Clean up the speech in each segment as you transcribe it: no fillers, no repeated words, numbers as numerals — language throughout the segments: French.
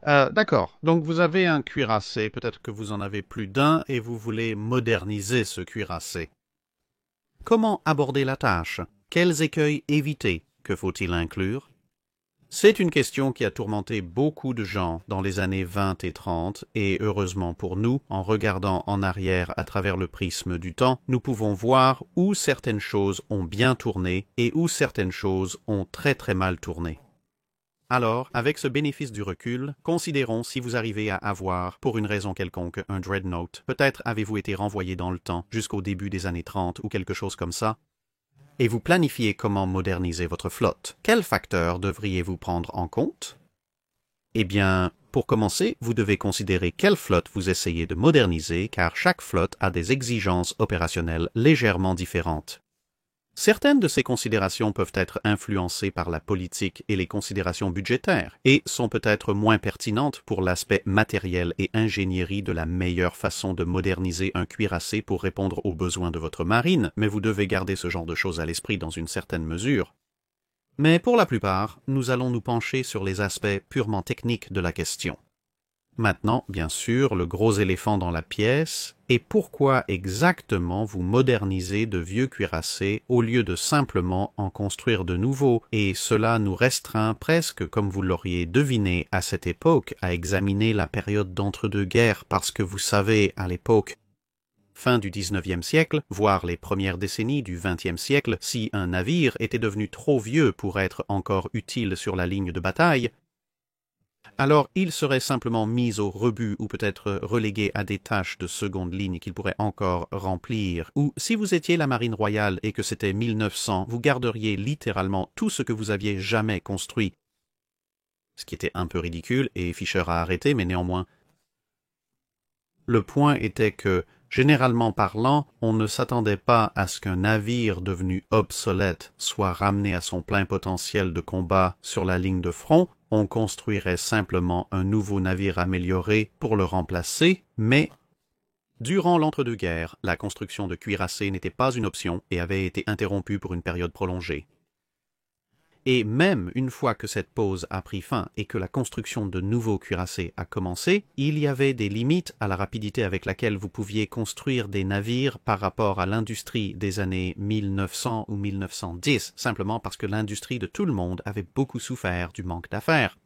D'accord. Donc vous avez un cuirassé, peut-être que vous en avez plus d'un et vous voulez moderniser ce cuirassé. Comment aborder la tâche? Quels écueils éviter? Que faut-il inclure? C'est une question qui a tourmenté beaucoup de gens dans les années 20 et 30 et heureusement pour nous, en regardant en arrière à travers le prisme du temps, nous pouvons voir où certaines choses ont bien tourné et où certaines choses ont très très mal tourné. Alors, avec ce bénéfice du recul, considérons si vous arrivez à avoir, pour une raison quelconque, un dreadnought. Peut-être avez-vous été renvoyé dans le temps jusqu'au début des années 30 ou quelque chose comme ça, et vous planifiez comment moderniser votre flotte. Quels facteurs devriez-vous prendre en compte? Eh bien, pour commencer, vous devez considérer quelle flotte vous essayez de moderniser, car chaque flotte a des exigences opérationnelles légèrement différentes. Certaines de ces considérations peuvent être influencées par la politique et les considérations budgétaires, et sont peut-être moins pertinentes pour l'aspect matériel et ingénierie de la meilleure façon de moderniser un cuirassé pour répondre aux besoins de votre marine, mais vous devez garder ce genre de choses à l'esprit dans une certaine mesure. Mais pour la plupart, nous allons nous pencher sur les aspects purement techniques de la question. Maintenant, bien sûr, le gros éléphant dans la pièce est pourquoi exactement vous modernisez de vieux cuirassés au lieu de simplement en construire de nouveaux, et cela nous restreint presque, comme vous l'auriez deviné à cette époque, à examiner la période d'entre-deux-guerres, parce que vous savez, à l'époque, fin du XIXe siècle, voire les premières décennies du XXe siècle, si un navire était devenu trop vieux pour être encore utile sur la ligne de bataille, alors il serait simplement mis au rebut ou peut-être relégué à des tâches de seconde ligne qu'il pourrait encore remplir. Ou si vous étiez la marine royale et que c'était 1900, vous garderiez littéralement tout ce que vous aviez jamais construit. Ce qui était un peu ridicule et Fisher a arrêté, mais néanmoins. Le point était que, généralement parlant, on ne s'attendait pas à ce qu'un navire devenu obsolète soit ramené à son plein potentiel de combat sur la ligne de front. On construirait simplement un nouveau navire amélioré pour le remplacer, mais durant l'entre-deux-guerres, la construction de cuirassés n'était pas une option et avait été interrompue pour une période prolongée. Et même une fois que cette pause a pris fin et que la construction de nouveaux cuirassés a commencé, il y avait des limites à la rapidité avec laquelle vous pouviez construire des navires par rapport à l'industrie des années 1900 ou 1910, simplement parce que l'industrie de tout le monde avait beaucoup souffert du manque d'affaires.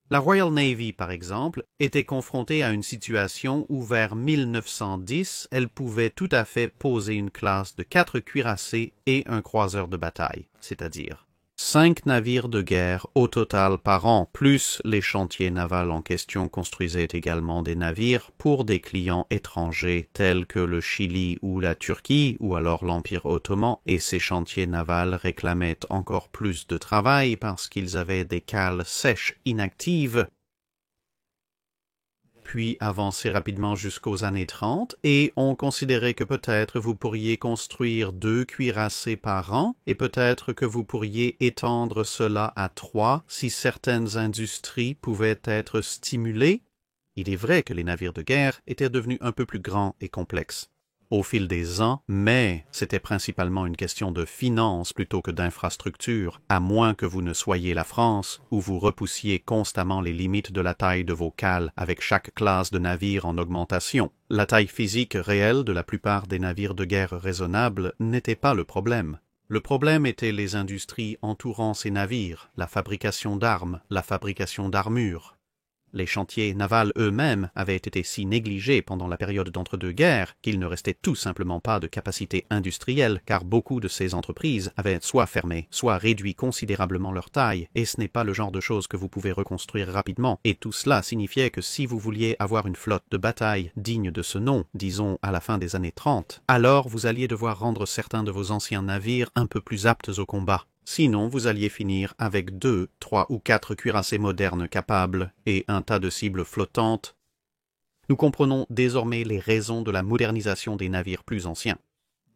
La Royal Navy, par exemple, était confrontée à une situation où vers 1910, elle pouvait tout à fait poser une classe de 4 cuirassés et un croiseur de bataille, c'est-à-dire 5 navires de guerre au total par an, plus les chantiers navals en question construisaient également des navires pour des clients étrangers tels que le Chili ou la Turquie ou alors l'Empire ottoman, et ces chantiers navals réclamaient encore plus de travail parce qu'ils avaient des cales sèches inactives, puis avancer rapidement jusqu'aux années 30, et on considérait que peut-être vous pourriez construire 2 cuirassés par an, et peut-être que vous pourriez étendre cela à 3 si certaines industries pouvaient être stimulées. Il est vrai que les navires de guerre étaient devenus un peu plus grands et complexes au fil des ans, mais c'était principalement une question de finances plutôt que d'infrastructure, à moins que vous ne soyez la France, où vous repoussiez constamment les limites de la taille de vos cales avec chaque classe de navire en augmentation. La taille physique réelle de la plupart des navires de guerre raisonnables n'était pas le problème. Le problème était les industries entourant ces navires, la fabrication d'armes, la fabrication d'armures. Les chantiers navals eux-mêmes avaient été si négligés pendant la période d'entre-deux-guerres qu'il ne restait tout simplement pas de capacité industrielle, car beaucoup de ces entreprises avaient soit fermé, soit réduit considérablement leur taille, et ce n'est pas le genre de choses que vous pouvez reconstruire rapidement, et tout cela signifiait que si vous vouliez avoir une flotte de bataille digne de ce nom, disons à la fin des années 30, alors vous alliez devoir rendre certains de vos anciens navires un peu plus aptes au combat. Sinon, vous alliez finir avec 2, 3 ou 4 cuirassés modernes capables et un tas de cibles flottantes. Nous comprenons désormais les raisons de la modernisation des navires plus anciens.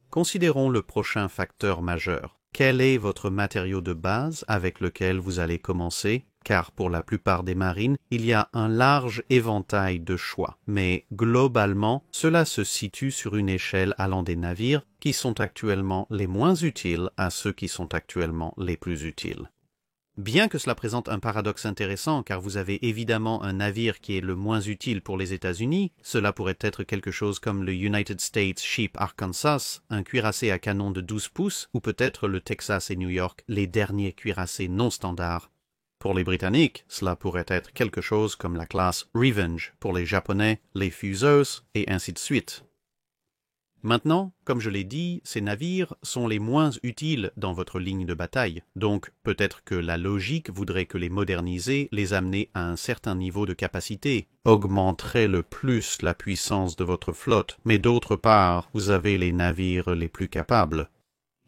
Considérons le prochain facteur majeur. Quel est votre matériau de base avec lequel vous allez commencer? Car pour la plupart des marines, il y a un large éventail de choix. Mais globalement, cela se situe sur une échelle allant des navires qui sont actuellement les moins utiles à ceux qui sont actuellement les plus utiles. Bien que cela présente un paradoxe intéressant, car vous avez évidemment un navire qui est le moins utile pour les États-Unis, cela pourrait être quelque chose comme le United States Ship Arkansas, un cuirassé à canon de 12 pouces, ou peut-être le Texas et New York, les derniers cuirassés non standards. Pour les Britanniques, cela pourrait être quelque chose comme la classe Revenge, pour les Japonais, les Fusos, et ainsi de suite. Maintenant, comme je l'ai dit, ces navires sont les moins utiles dans votre ligne de bataille, donc peut-être que la logique voudrait que les moderniser, les amener à un certain niveau de capacité, augmenterait le plus la puissance de votre flotte, mais d'autre part, vous avez les navires les plus capables.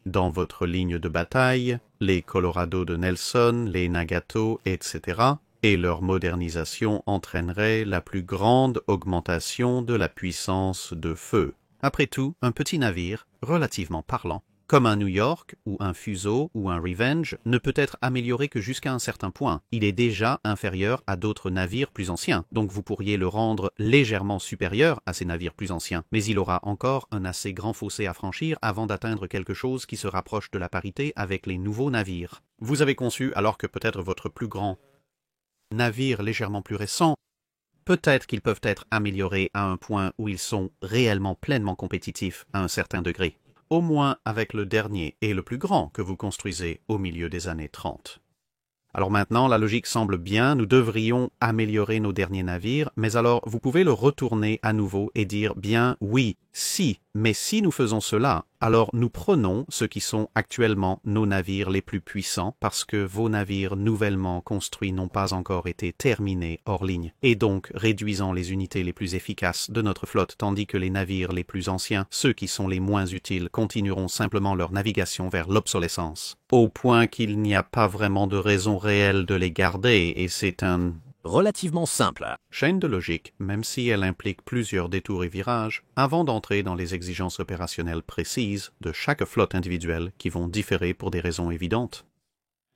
Dans votre ligne de bataille, les Colorado de Nelson, les Nagato, etc., et leur modernisation entraînerait la plus grande augmentation de la puissance de feu. Après tout, un petit navire, relativement parlant, comme un New York ou un Fuso ou un Revenge, ne peut être amélioré que jusqu'à un certain point. Il est déjà inférieur à d'autres navires plus anciens, donc vous pourriez le rendre légèrement supérieur à ces navires plus anciens, mais il aura encore un assez grand fossé à franchir avant d'atteindre quelque chose qui se rapproche de la parité avec les nouveaux navires. Vous avez conçu alors que peut-être votre plus grand navire légèrement plus récent, peut-être qu'ils peuvent être améliorés à un point où ils sont réellement pleinement compétitifs à un certain degré, au moins avec le dernier et le plus grand que vous construisez au milieu des années 30. Alors maintenant, la logique semble bien, nous devrions améliorer nos derniers navires, mais alors vous pouvez le retourner à nouveau et dire bien oui, si, mais si nous faisons cela, alors nous prenons ceux qui sont actuellement nos navires les plus puissants parce que vos navires nouvellement construits n'ont pas encore été terminés hors ligne, et donc réduisant les unités les plus efficaces de notre flotte, tandis que les navires les plus anciens, ceux qui sont les moins utiles, continueront simplement leur navigation vers l'obsolescence, au point qu'il n'y a pas vraiment de raison réelle de les garder, et c'est un relativement simple. chaîne de logique, même si elle implique plusieurs détours et virages, avant d'entrer dans les exigences opérationnelles précises de chaque flotte individuelle qui vont différer pour des raisons évidentes.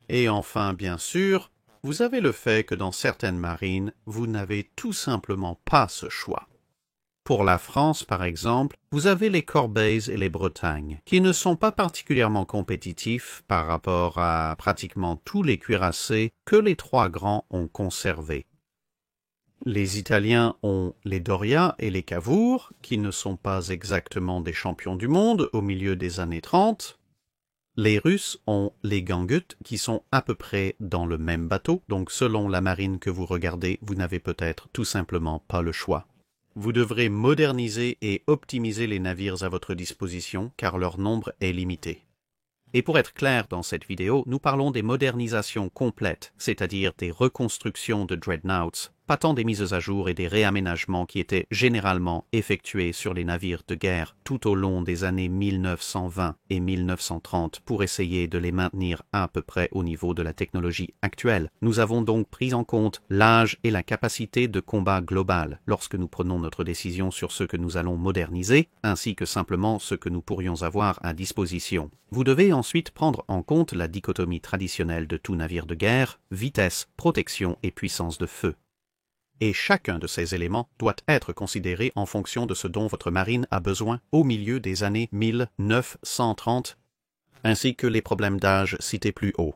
Et enfin, bien sûr, vous avez le fait que dans certaines marines, vous n'avez tout simplement pas ce choix. Pour la France, par exemple, vous avez les Corbeilles et les Bretagnes, qui ne sont pas particulièrement compétitifs par rapport à pratiquement tous les cuirassés que les trois grands ont conservés. Les Italiens ont les Doria et les Cavour, qui ne sont pas exactement des champions du monde au milieu des années 30. Les Russes ont les Gangut, qui sont à peu près dans le même bateau, donc selon la marine que vous regardez, vous n'avez peut-être tout simplement pas le choix. Vous devrez moderniser et optimiser les navires à votre disposition, car leur nombre est limité. Et pour être clair dans cette vidéo, nous parlons des modernisations complètes, c'est-à-dire des reconstructions de dreadnoughts, pas tant des mises à jour et des réaménagements qui étaient généralement effectués sur les navires de guerre tout au long des années 1920 et 1930 pour essayer de les maintenir à peu près au niveau de la technologie actuelle. Nous avons donc pris en compte l'âge et la capacité de combat globale lorsque nous prenons notre décision sur ce que nous allons moderniser, ainsi que simplement ce que nous pourrions avoir à disposition. Vous devez ensuite prendre en compte la dichotomie traditionnelle de tout navire de guerre, vitesse, protection et puissance de feu. Et chacun de ces éléments doit être considéré en fonction de ce dont votre marine a besoin au milieu des années 1930, ainsi que les problèmes d'âge cités plus haut.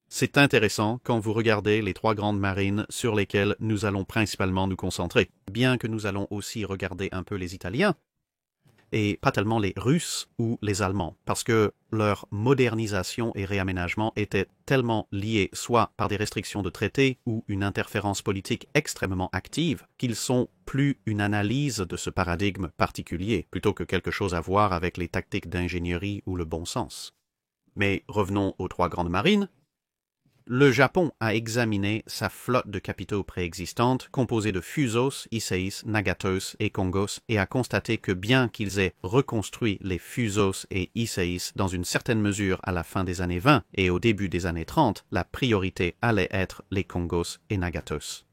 C'est intéressant quand vous regardez les trois grandes marines sur lesquelles nous allons principalement nous concentrer, bien que nous allons aussi regarder un peu les Italiens, et pas tellement les Russes ou les Allemands, parce que leur modernisation et réaménagement étaient tellement liés soit par des restrictions de traités ou une interférence politique extrêmement active, qu'ils sont plus une analyse de ce paradigme particulier, plutôt que quelque chose à voir avec les tactiques d'ingénierie ou le bon sens. Mais revenons aux trois grandes marines. Le Japon a examiné sa flotte de capitaux préexistantes, composée de Fusos, Issei, Nagatos et Kongos, et a constaté que bien qu'ils aient reconstruit les Fusos et Issei dans une certaine mesure à la fin des années 20 et au début des années 30, la priorité allait être les Kongos et Nagatos.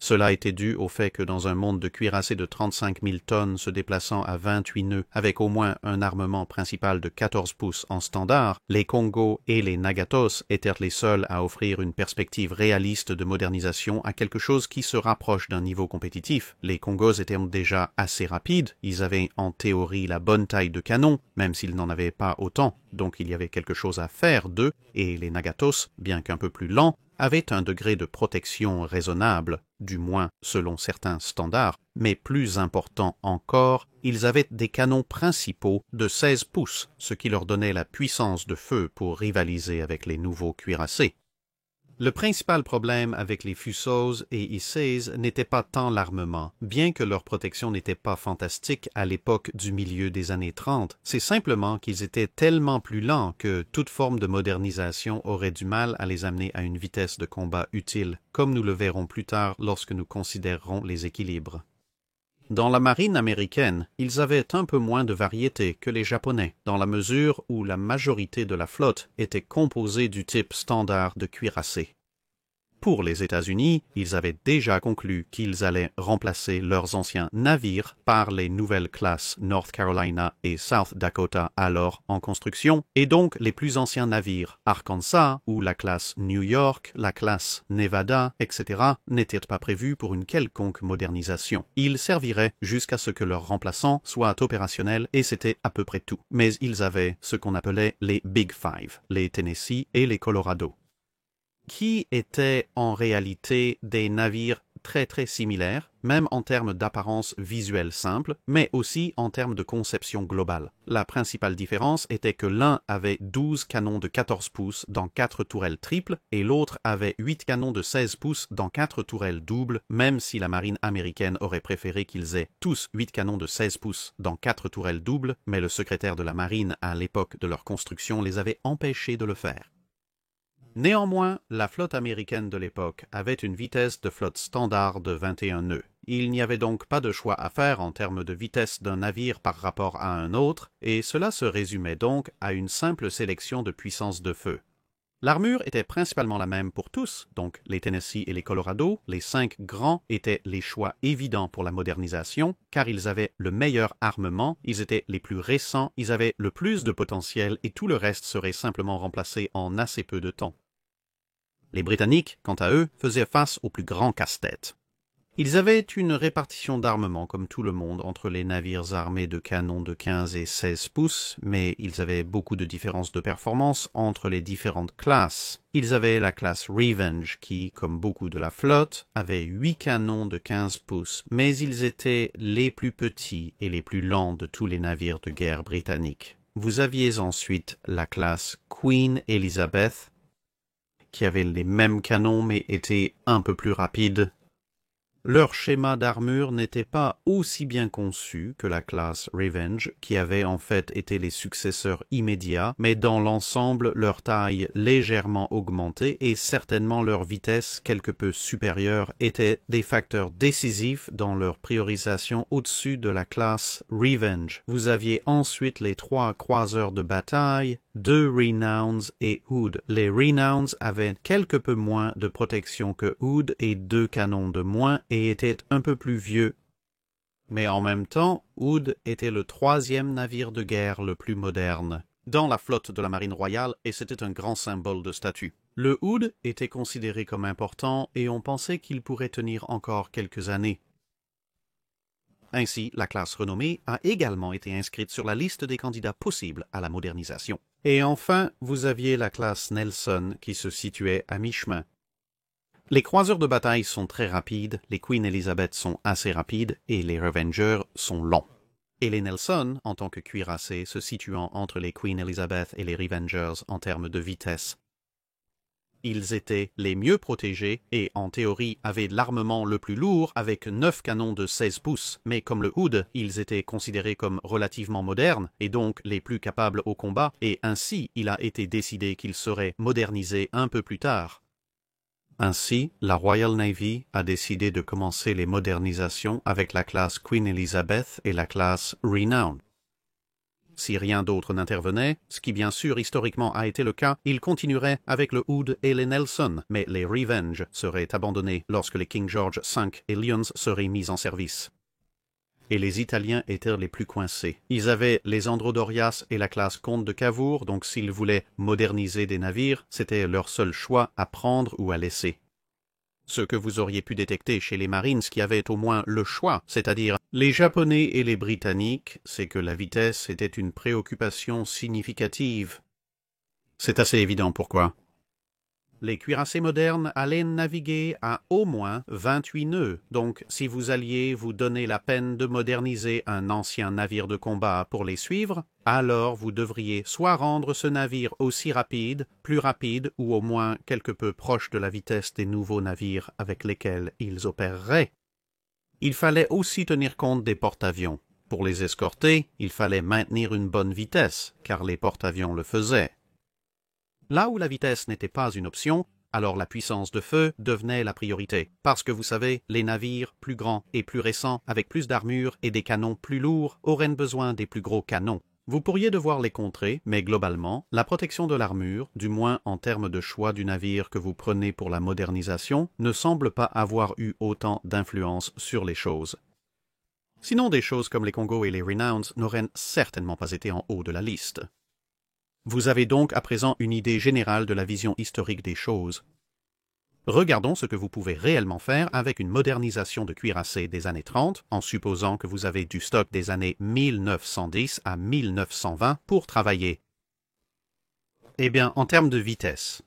Cela était dû au fait que dans un monde de cuirassés de 35 000 tonnes se déplaçant à 28 nœuds avec au moins un armement principal de 14 pouces en standard, les Kongos et les Nagatos étaient les seuls à offrir une perspective réaliste de modernisation à quelque chose qui se rapproche d'un niveau compétitif. Les Kongos étaient déjà assez rapides, ils avaient en théorie la bonne taille de canon, même s'ils n'en avaient pas autant, donc il y avait quelque chose à faire d'eux, et les Nagatos, bien qu'un peu plus lents, avaient un degré de protection raisonnable, du moins selon certains standards, mais plus important encore, ils avaient des canons principaux de 16 pouces, ce qui leur donnait la puissance de feu pour rivaliser avec les nouveaux cuirassés. Le principal problème avec les Fusos et Issei n'était pas tant l'armement, bien que leur protection n'était pas fantastique à l'époque du milieu des années 30, c'est simplement qu'ils étaient tellement plus lents que toute forme de modernisation aurait du mal à les amener à une vitesse de combat utile, comme nous le verrons plus tard lorsque nous considérerons les équilibres. Dans la marine américaine, ils avaient un peu moins de variété que les Japonais, dans la mesure où la majorité de la flotte était composée du type standard de cuirassés. Pour les États-Unis, ils avaient déjà conclu qu'ils allaient remplacer leurs anciens navires par les nouvelles classes North Carolina et South Dakota alors en construction, et donc les plus anciens navires Arkansas ou la classe New York, la classe Nevada, etc. n'étaient pas prévus pour une quelconque modernisation. Ils serviraient jusqu'à ce que leurs remplaçants soient opérationnels et c'était à peu près tout. Mais ils avaient ce qu'on appelait les Big Five, les Tennessee et les Colorado, qui étaient en réalité des navires très similaires, même en termes d'apparence visuelle simple, mais aussi en termes de conception globale. La principale différence était que l'un avait 12 canons de 14 pouces dans 4 tourelles triples et l'autre avait 8 canons de 16 pouces dans 4 tourelles doubles, même si la marine américaine aurait préféré qu'ils aient tous 8 canons de 16 pouces dans 4 tourelles doubles, mais le secrétaire de la marine à l'époque de leur construction les avait empêchés de le faire. Néanmoins, la flotte américaine de l'époque avait une vitesse de flotte standard de 21 nœuds. Il n'y avait donc pas de choix à faire en termes de vitesse d'un navire par rapport à un autre, et cela se résumait donc à une simple sélection de puissance de feu. L'armure était principalement la même pour tous, donc les Tennessee et les Colorado, les 5 grands étaient les choix évidents pour la modernisation, car ils avaient le meilleur armement, ils étaient les plus récents, ils avaient le plus de potentiel et tout le reste serait simplement remplacé en assez peu de temps. Les Britanniques, quant à eux, faisaient face au plus grand casse-tête. Ils avaient une répartition d'armement comme tout le monde entre les navires armés de canons de 15 et 16 pouces, mais ils avaient beaucoup de différences de performance entre les différentes classes. Ils avaient la classe Revenge qui, comme beaucoup de la flotte, avait 8 canons de 15 pouces, mais ils étaient les plus petits et les plus lents de tous les navires de guerre britanniques. Vous aviez ensuite la classe Queen Elizabeth, qui avait les mêmes canons mais était un peu plus rapide. Leur schéma d'armure n'était pas aussi bien conçu que la classe Revenge, qui avait en fait été les successeurs immédiats, mais dans l'ensemble leur taille légèrement augmentée et certainement leur vitesse quelque peu supérieure étaient des facteurs décisifs dans leur priorisation au-dessus de la classe Revenge. Vous aviez ensuite les 3 croiseurs de bataille, 2 Renowns et Hood. Les Renowns avaient quelque peu moins de protection que Hood et 2 canons de moins et étaient un peu plus vieux. Mais en même temps, Hood était le 3e navire de guerre le plus moderne dans la flotte de la marine royale et c'était un grand symbole de statut. Le Hood était considéré comme important et on pensait qu'il pourrait tenir encore quelques années. Ainsi, la classe renommée a également été inscrite sur la liste des candidats possibles à la modernisation. Et enfin, vous aviez la classe Nelson qui se situait à mi-chemin. Les croiseurs de bataille sont très rapides, les Queen Elizabeth sont assez rapides et les Revengers sont longs. Et les Nelson, en tant que cuirassés, se situant entre les Queen Elizabeth et les Revengers en termes de vitesse. Ils étaient les mieux protégés et, en théorie, avaient l'armement le plus lourd avec 9 canons de 16 pouces. Mais comme le Hood, ils étaient considérés comme relativement modernes et donc les plus capables au combat et ainsi il a été décidé qu'ils seraient modernisés un peu plus tard. Ainsi, la Royal Navy a décidé de commencer les modernisations avec la classe Queen Elizabeth et la classe Renown. si rien d'autre n'intervenait, ce qui bien sûr historiquement a été le cas, ils continueraient avec le Hood et les Nelson, mais les Revenge seraient abandonnés lorsque les King George V et Lions seraient mis en service. Et les Italiens étaient les plus coincés. Ils avaient les Androdorias et la classe Comte de Cavour, donc s'ils voulaient moderniser des navires, c'était leur seul choix à prendre ou à laisser. Ce que vous auriez pu détecter chez les Marines qui avaient au moins le choix, c'est-à-dire les Japonais et les Britanniques, c'est que la vitesse était une préoccupation significative. C'est assez évident pourquoi. Les cuirassés modernes allaient naviguer à au moins 28 nœuds, donc si vous alliez vous donner la peine de moderniser un ancien navire de combat pour les suivre, alors vous devriez soit rendre ce navire aussi rapide, plus rapide ou au moins quelque peu proche de la vitesse des nouveaux navires avec lesquels ils opéreraient. Il fallait aussi tenir compte des porte-avions. Pour les escorter, il fallait maintenir une bonne vitesse, car les porte-avions le faisaient. Là où la vitesse n'était pas une option, alors la puissance de feu devenait la priorité, parce que vous savez, les navires plus grands et plus récents, avec plus d'armure et des canons plus lourds, auraient besoin des plus gros canons. Vous pourriez devoir les contrer, mais globalement, la protection de l'armure, du moins en termes de choix du navire que vous prenez pour la modernisation, ne semble pas avoir eu autant d'influence sur les choses. Sinon, des choses comme les Congo et les Renowns n'auraient certainement pas été en haut de la liste. Vous avez donc à présent une idée générale de la vision historique des choses. Regardons ce que vous pouvez réellement faire avec une modernisation de cuirassés des années 30, en supposant que vous avez du stock des années 1910 à 1920 pour travailler. Eh bien, en termes de vitesse,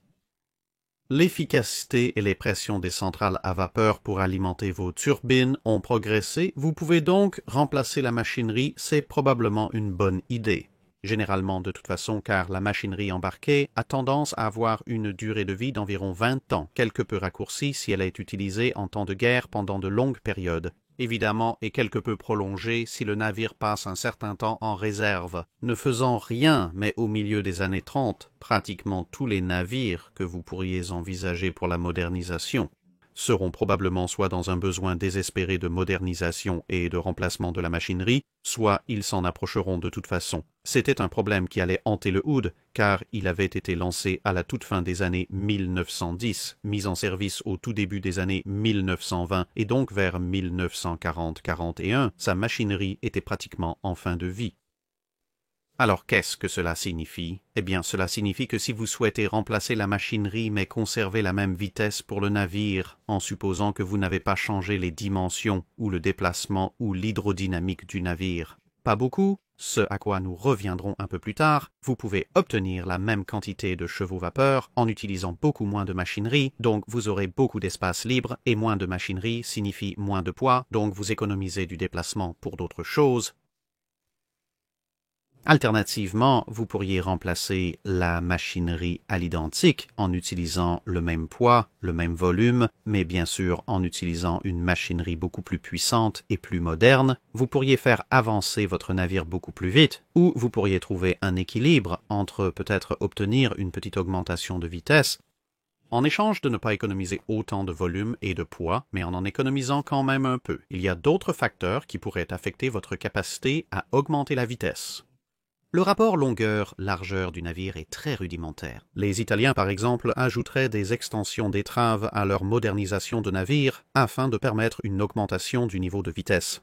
l'efficacité et les pressions des centrales à vapeur pour alimenter vos turbines ont progressé, vous pouvez donc remplacer la machinerie, c'est probablement une bonne idée. Généralement de toute façon car la machinerie embarquée a tendance à avoir une durée de vie d'environ 20 ans, quelque peu raccourcie si elle est utilisée en temps de guerre pendant de longues périodes, évidemment et quelque peu prolongée si le navire passe un certain temps en réserve. Ne faisant rien, mais au milieu des années 30, pratiquement tous les navires que vous pourriez envisager pour la modernisation seront probablement soit dans un besoin désespéré de modernisation et de remplacement de la machinerie, soit ils s'en approcheront de toute façon. C'était un problème qui allait hanter le Hood, car il avait été lancé à la toute fin des années 1910, mis en service au tout début des années 1920, et donc vers 1940-41, sa machinerie était pratiquement en fin de vie. Alors qu'est-ce que cela signifie? Eh bien, cela signifie que si vous souhaitez remplacer la machinerie mais conserver la même vitesse pour le navire, en supposant que vous n'avez pas changé les dimensions ou le déplacement ou l'hydrodynamique du navire, pas beaucoup, ce à quoi nous reviendrons un peu plus tard, vous pouvez obtenir la même quantité de chevaux-vapeur en utilisant beaucoup moins de machinerie, donc vous aurez beaucoup d'espace libre, et moins de machinerie signifie moins de poids, donc vous économisez du déplacement pour d'autres choses. Alternativement, vous pourriez remplacer la machinerie à l'identique en utilisant le même poids, le même volume, mais bien sûr en utilisant une machinerie beaucoup plus puissante et plus moderne. Vous pourriez faire avancer votre navire beaucoup plus vite, ou vous pourriez trouver un équilibre entre peut-être obtenir une petite augmentation de vitesse, en échange de ne pas économiser autant de volume et de poids, mais en économisant quand même un peu. Il y a d'autres facteurs qui pourraient affecter votre capacité à augmenter la vitesse. Le rapport longueur-largeur du navire est très rudimentaire. Les Italiens, par exemple, ajouteraient des extensions d'étraves à leur modernisation de navires afin de permettre une augmentation du niveau de vitesse.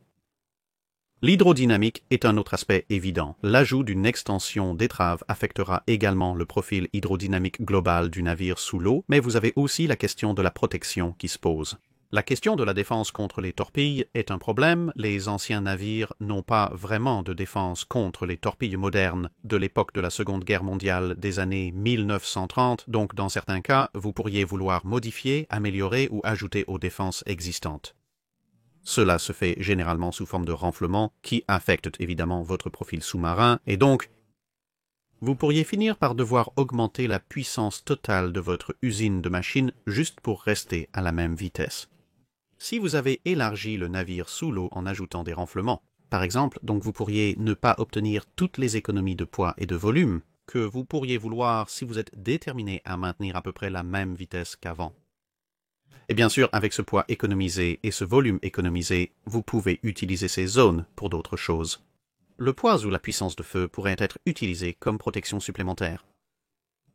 L'hydrodynamique est un autre aspect évident. L'ajout d'une extension d'étrave affectera également le profil hydrodynamique global du navire sous l'eau, mais vous avez aussi la question de la protection qui se pose. La question de la défense contre les torpilles est un problème. Les anciens navires n'ont pas vraiment de défense contre les torpilles modernes de l'époque de la Seconde Guerre mondiale des années 1930, donc dans certains cas, vous pourriez vouloir modifier, améliorer ou ajouter aux défenses existantes. Cela se fait généralement sous forme de renflement qui affecte évidemment votre profil sous-marin et donc vous pourriez finir par devoir augmenter la puissance totale de votre usine de machines juste pour rester à la même vitesse. Si vous avez élargi le navire sous l'eau en ajoutant des renflements, par exemple, donc vous pourriez ne pas obtenir toutes les économies de poids et de volume que vous pourriez vouloir si vous êtes déterminé à maintenir à peu près la même vitesse qu'avant. Et bien sûr, avec ce poids économisé et ce volume économisé, vous pouvez utiliser ces zones pour d'autres choses. le poids ou la puissance de feu pourrait être utilisé comme protection supplémentaire.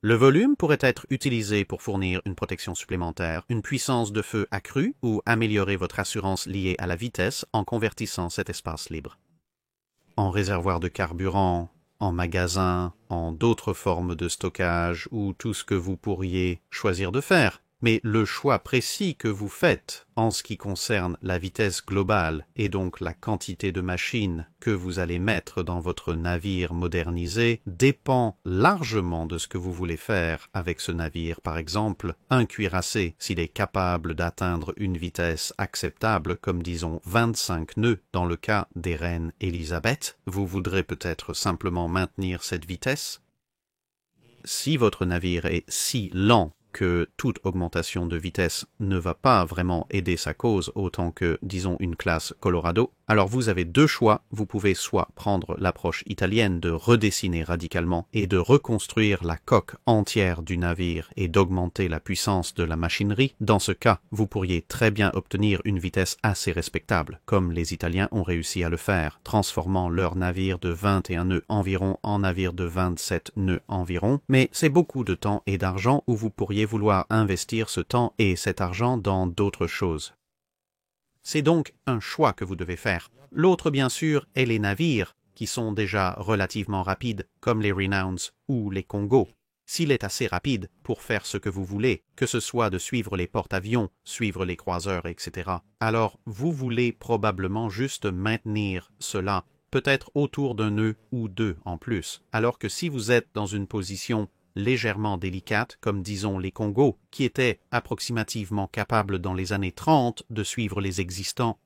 Le volume pourrait être utilisé pour fournir une protection supplémentaire, une puissance de feu accrue ou améliorer votre assurance liée à la vitesse en convertissant cet espace libre. En réservoir de carburant, en magasin, en d'autres formes de stockage ou tout ce que vous pourriez choisir de faire. Mais le choix précis que vous faites en ce qui concerne la vitesse globale et donc la quantité de machines que vous allez mettre dans votre navire modernisé dépend largement de ce que vous voulez faire avec ce navire. Par exemple, un cuirassé, s'il est capable d'atteindre une vitesse acceptable, comme disons 25 nœuds dans le cas des reines Élisabeth, vous voudrez peut-être simplement maintenir cette vitesse. Si votre navire est si lent que toute augmentation de vitesse ne va pas vraiment aider sa cause autant que, disons, une classe Colorado, alors vous avez deux choix. Vous pouvez soit prendre l'approche italienne de redessiner radicalement et de reconstruire la coque entière du navire et d'augmenter la puissance de la machinerie. Dans ce cas, vous pourriez très bien obtenir une vitesse assez respectable, comme les Italiens ont réussi à le faire, transformant leur navire de 21 nœuds environ en navire de 27 nœuds environ, mais c'est beaucoup de temps et d'argent où vous pourriez vouloir investir ce temps et cet argent dans d'autres choses. C'est donc un choix que vous devez faire. L'autre, bien sûr, est les navires, qui sont déjà relativement rapides, comme les Renowns ou les Congo. S'il est assez rapide pour faire ce que vous voulez, que ce soit de suivre les porte-avions, suivre les croiseurs, etc., alors vous voulez probablement juste maintenir cela, peut-être autour d'un nœud ou deux en plus, alors que si vous êtes dans une position légèrement délicate, comme disons les Congo, qui étaient approximativement capables dans les années 30 de suivre les existants.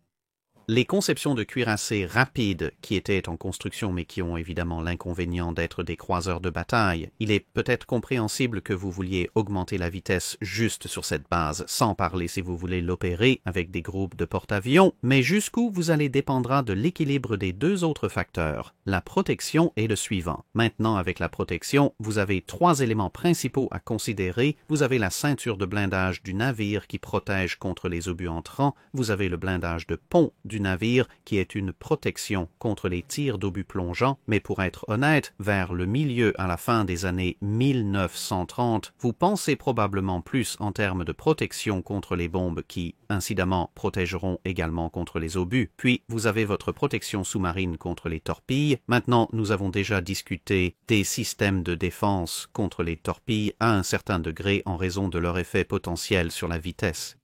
Les conceptions de cuirassés rapides qui étaient en construction mais qui ont évidemment l'inconvénient d'être des croiseurs de bataille, il est peut-être compréhensible que vous vouliez augmenter la vitesse juste sur cette base, sans parler si vous voulez l'opérer avec des groupes de porte-avions, mais jusqu'où vous allez dépendra de l'équilibre des deux autres facteurs, la protection et le suivant. Maintenant, avec la protection, vous avez trois éléments principaux à considérer. Vous avez la ceinture de blindage du navire qui protège contre les obus entrants, vous avez le blindage de pont du navire qui est une protection contre les tirs d'obus plongeants, mais pour être honnête, vers le milieu à la fin des années 1930, vous pensez probablement plus en termes de protection contre les bombes qui, incidemment, protégeront également contre les obus. Puis, vous avez votre protection sous-marine contre les torpilles. Maintenant, nous avons déjà discuté des systèmes de défense contre les torpilles à un certain degré en raison de leur effet potentiel sur la vitesse.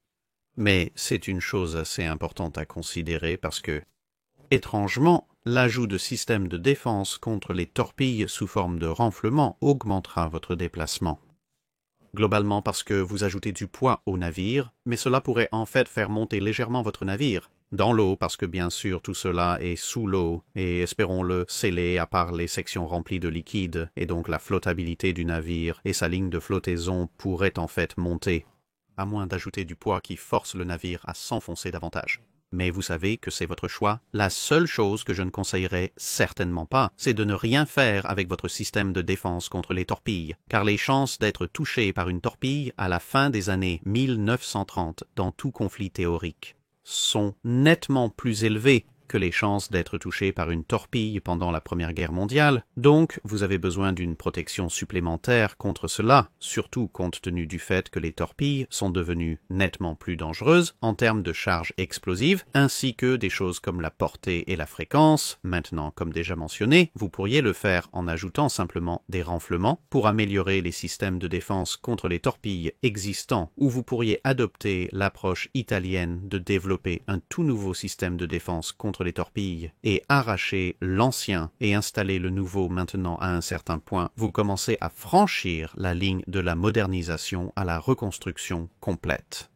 Mais c'est une chose assez importante à considérer parce que, étrangement, l'ajout de systèmes de défense contre les torpilles sous forme de renflement augmentera votre déplacement. Globalement parce que vous ajoutez du poids au navire, mais cela pourrait en fait faire monter légèrement votre navire. Dans l'eau, parce que bien sûr tout cela est sous l'eau et espérons-le scellé à part les sections remplies de liquide, et donc la flottabilité du navire et sa ligne de flottaison pourrait en fait monter, à moins d'ajouter du poids qui force le navire à s'enfoncer davantage. Mais vous savez que c'est votre choix. La seule chose que je ne conseillerais certainement pas, c'est de ne rien faire avec votre système de défense contre les torpilles, car les chances d'être touché par une torpille à la fin des années 1930 dans tout conflit théorique sont nettement plus élevées que les chances d'être touché par une torpille pendant la Première Guerre mondiale, donc vous avez besoin d'une protection supplémentaire contre cela, surtout compte tenu du fait que les torpilles sont devenues nettement plus dangereuses en termes de charge explosive, ainsi que des choses comme la portée et la fréquence. Maintenant, comme déjà mentionné, vous pourriez le faire en ajoutant simplement des renflements pour améliorer les systèmes de défense contre les torpilles existants, ou vous pourriez adopter l'approche italienne de développer un tout nouveau système de défense contre les torpilles et arracher l'ancien et installer le nouveau maintenant à un certain point. Vous commencez à franchir la ligne de la modernisation à la reconstruction complète.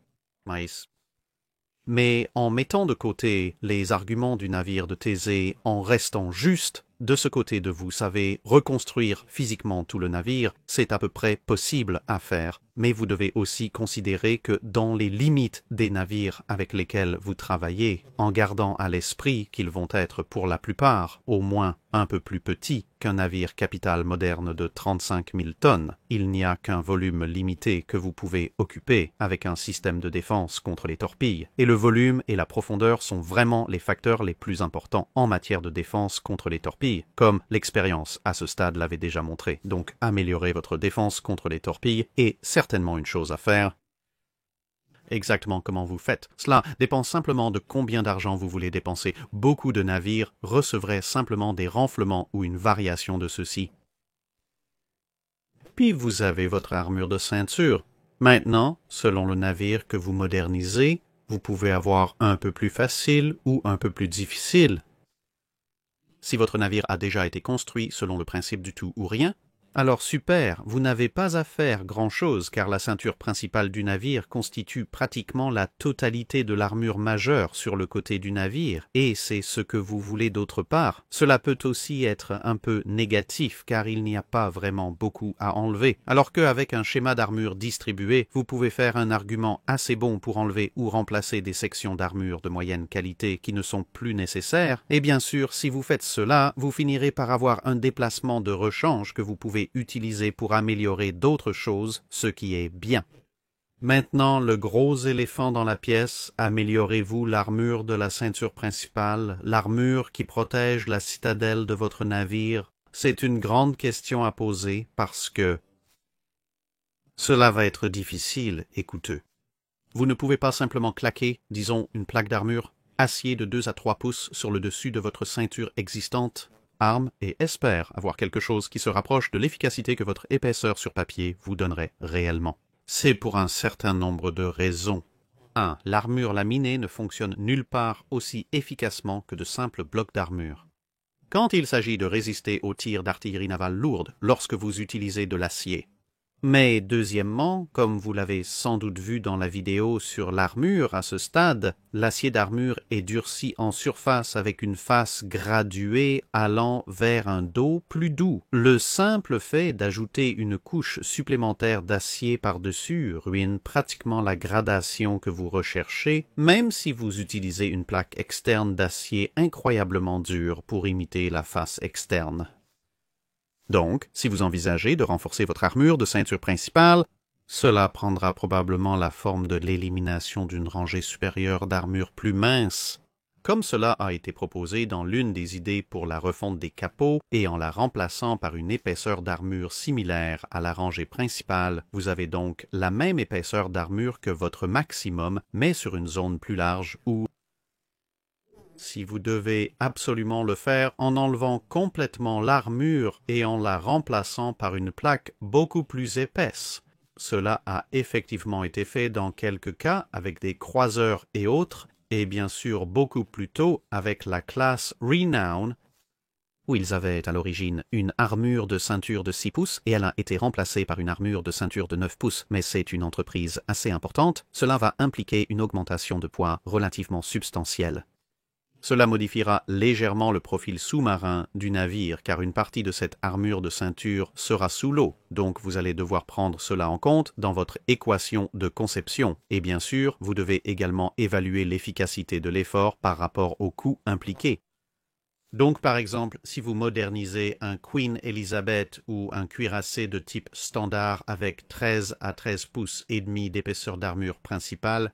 Mais en mettant de côté les arguments du navire de Thésée, en restant juste de ce côté de vous savez, reconstruire physiquement tout le navire, c'est à peu près possible à faire, mais vous devez aussi considérer que dans les limites des navires avec lesquels vous travaillez, en gardant à l'esprit qu'ils vont être pour la plupart, au moins un peu plus petits qu'un navire capital moderne de 35 000 tonnes, il n'y a qu'un volume limité que vous pouvez occuper avec un système de défense contre les torpilles, et le volume et la profondeur sont vraiment les facteurs les plus importants en matière de défense contre les torpilles. torpilles, comme l'expérience à ce stade l'avait déjà montré. Donc améliorer votre défense contre les torpilles est certainement une chose à faire. Exactement comment vous faites. Cela dépend simplement de combien d'argent vous voulez dépenser. Beaucoup de navires recevraient simplement des renflements ou une variation de ceci. Puis vous avez votre armure de ceinture. Maintenant, selon le navire que vous modernisez, vous pouvez avoir un peu plus facile ou un peu plus difficile. Si votre navire a déjà été construit selon le principe du tout ou rien, alors super, vous n'avez pas à faire grand-chose car la ceinture principale du navire constitue pratiquement la totalité de l'armure majeure sur le côté du navire et c'est ce que vous voulez d'autre part. Cela peut aussi être un peu négatif car il n'y a pas vraiment beaucoup à enlever. Alors qu'avec un schéma d'armure distribué, vous pouvez faire un argument assez bon pour enlever ou remplacer des sections d'armure de moyenne qualité qui ne sont plus nécessaires. Et bien sûr, si vous faites cela, vous finirez par avoir un déplacement de rechange que vous pouvez utiliser pour améliorer d'autres choses, ce qui est bien. Maintenant, le gros éléphant dans la pièce, améliorez-vous l'armure de la ceinture principale, l'armure qui protège la citadelle de votre navire? C'est une grande question à poser parce que cela va être difficile et coûteux. Vous ne pouvez pas simplement claquer, disons, une plaque d'armure, acier de 2 à 3 pouces sur le dessus de votre ceinture existante, arme et espère avoir quelque chose qui se rapproche de l'efficacité que votre épaisseur sur papier vous donnerait réellement. C'est pour un certain nombre de raisons. 1. L'armure laminée ne fonctionne nulle part aussi efficacement que de simples blocs d'armure. Quand il s'agit de résister aux tirs d'artillerie navale lourde lorsque vous utilisez de l'acier. Mais deuxièmement, comme vous l'avez sans doute vu dans la vidéo sur l'armure à ce stade, l'acier d'armure est durci en surface avec une face graduée allant vers un dos plus doux. Le simple fait d'ajouter une couche supplémentaire d'acier par-dessus ruine pratiquement la gradation que vous recherchez, même si vous utilisez une plaque externe d'acier incroyablement dure pour imiter la face externe. Donc, si vous envisagez de renforcer votre armure de ceinture principale, cela prendra probablement la forme de l'élimination d'une rangée supérieure d'armure plus mince, comme cela a été proposé dans l'une des idées pour la refonte des capots et en la remplaçant par une épaisseur d'armure similaire à la rangée principale, vous avez donc la même épaisseur d'armure que votre maximum, mais sur une zone plus large où si vous devez absolument le faire en enlevant complètement l'armure et en la remplaçant par une plaque beaucoup plus épaisse. Cela a effectivement été fait dans quelques cas avec des croiseurs et autres, et bien sûr beaucoup plus tôt avec la classe Renown, où ils avaient à l'origine une armure de ceinture de 6 pouces et elle a été remplacée par une armure de ceinture de 9 pouces, mais c'est une entreprise assez importante. Cela va impliquer une augmentation de poids relativement substantielle. Cela modifiera légèrement le profil sous-marin du navire car une partie de cette armure de ceinture sera sous l'eau, donc vous allez devoir prendre cela en compte dans votre équation de conception. Et bien sûr, vous devez également évaluer l'efficacité de l'effort par rapport au coût impliqué. Donc par exemple, si vous modernisez un Queen Elizabeth ou un cuirassé de type standard avec 13 à 13 pouces et demi d'épaisseur d'armure principale,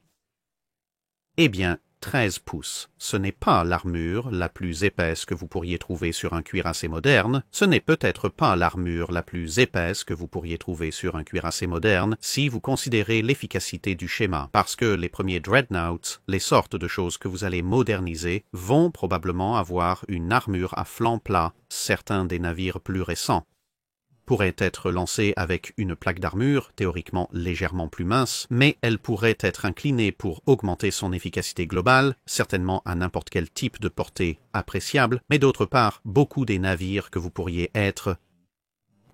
eh bien, 13 pouces, ce n'est pas l'armure la plus épaisse que vous pourriez trouver sur un cuirassé moderne, ce n'est peut-être pas l'armure la plus épaisse que vous pourriez trouver sur un cuirassé moderne si vous considérez l'efficacité du schéma, parce que les premiers dreadnoughts, les sortes de choses que vous allez moderniser, vont probablement avoir une armure à flanc plat, certains des navires plus récents pourrait être lancée avec une plaque d'armure, théoriquement légèrement plus mince, mais elle pourrait être inclinée pour augmenter son efficacité globale, certainement à n'importe quel type de portée appréciable, mais d'autre part, beaucoup des navires que vous pourriez être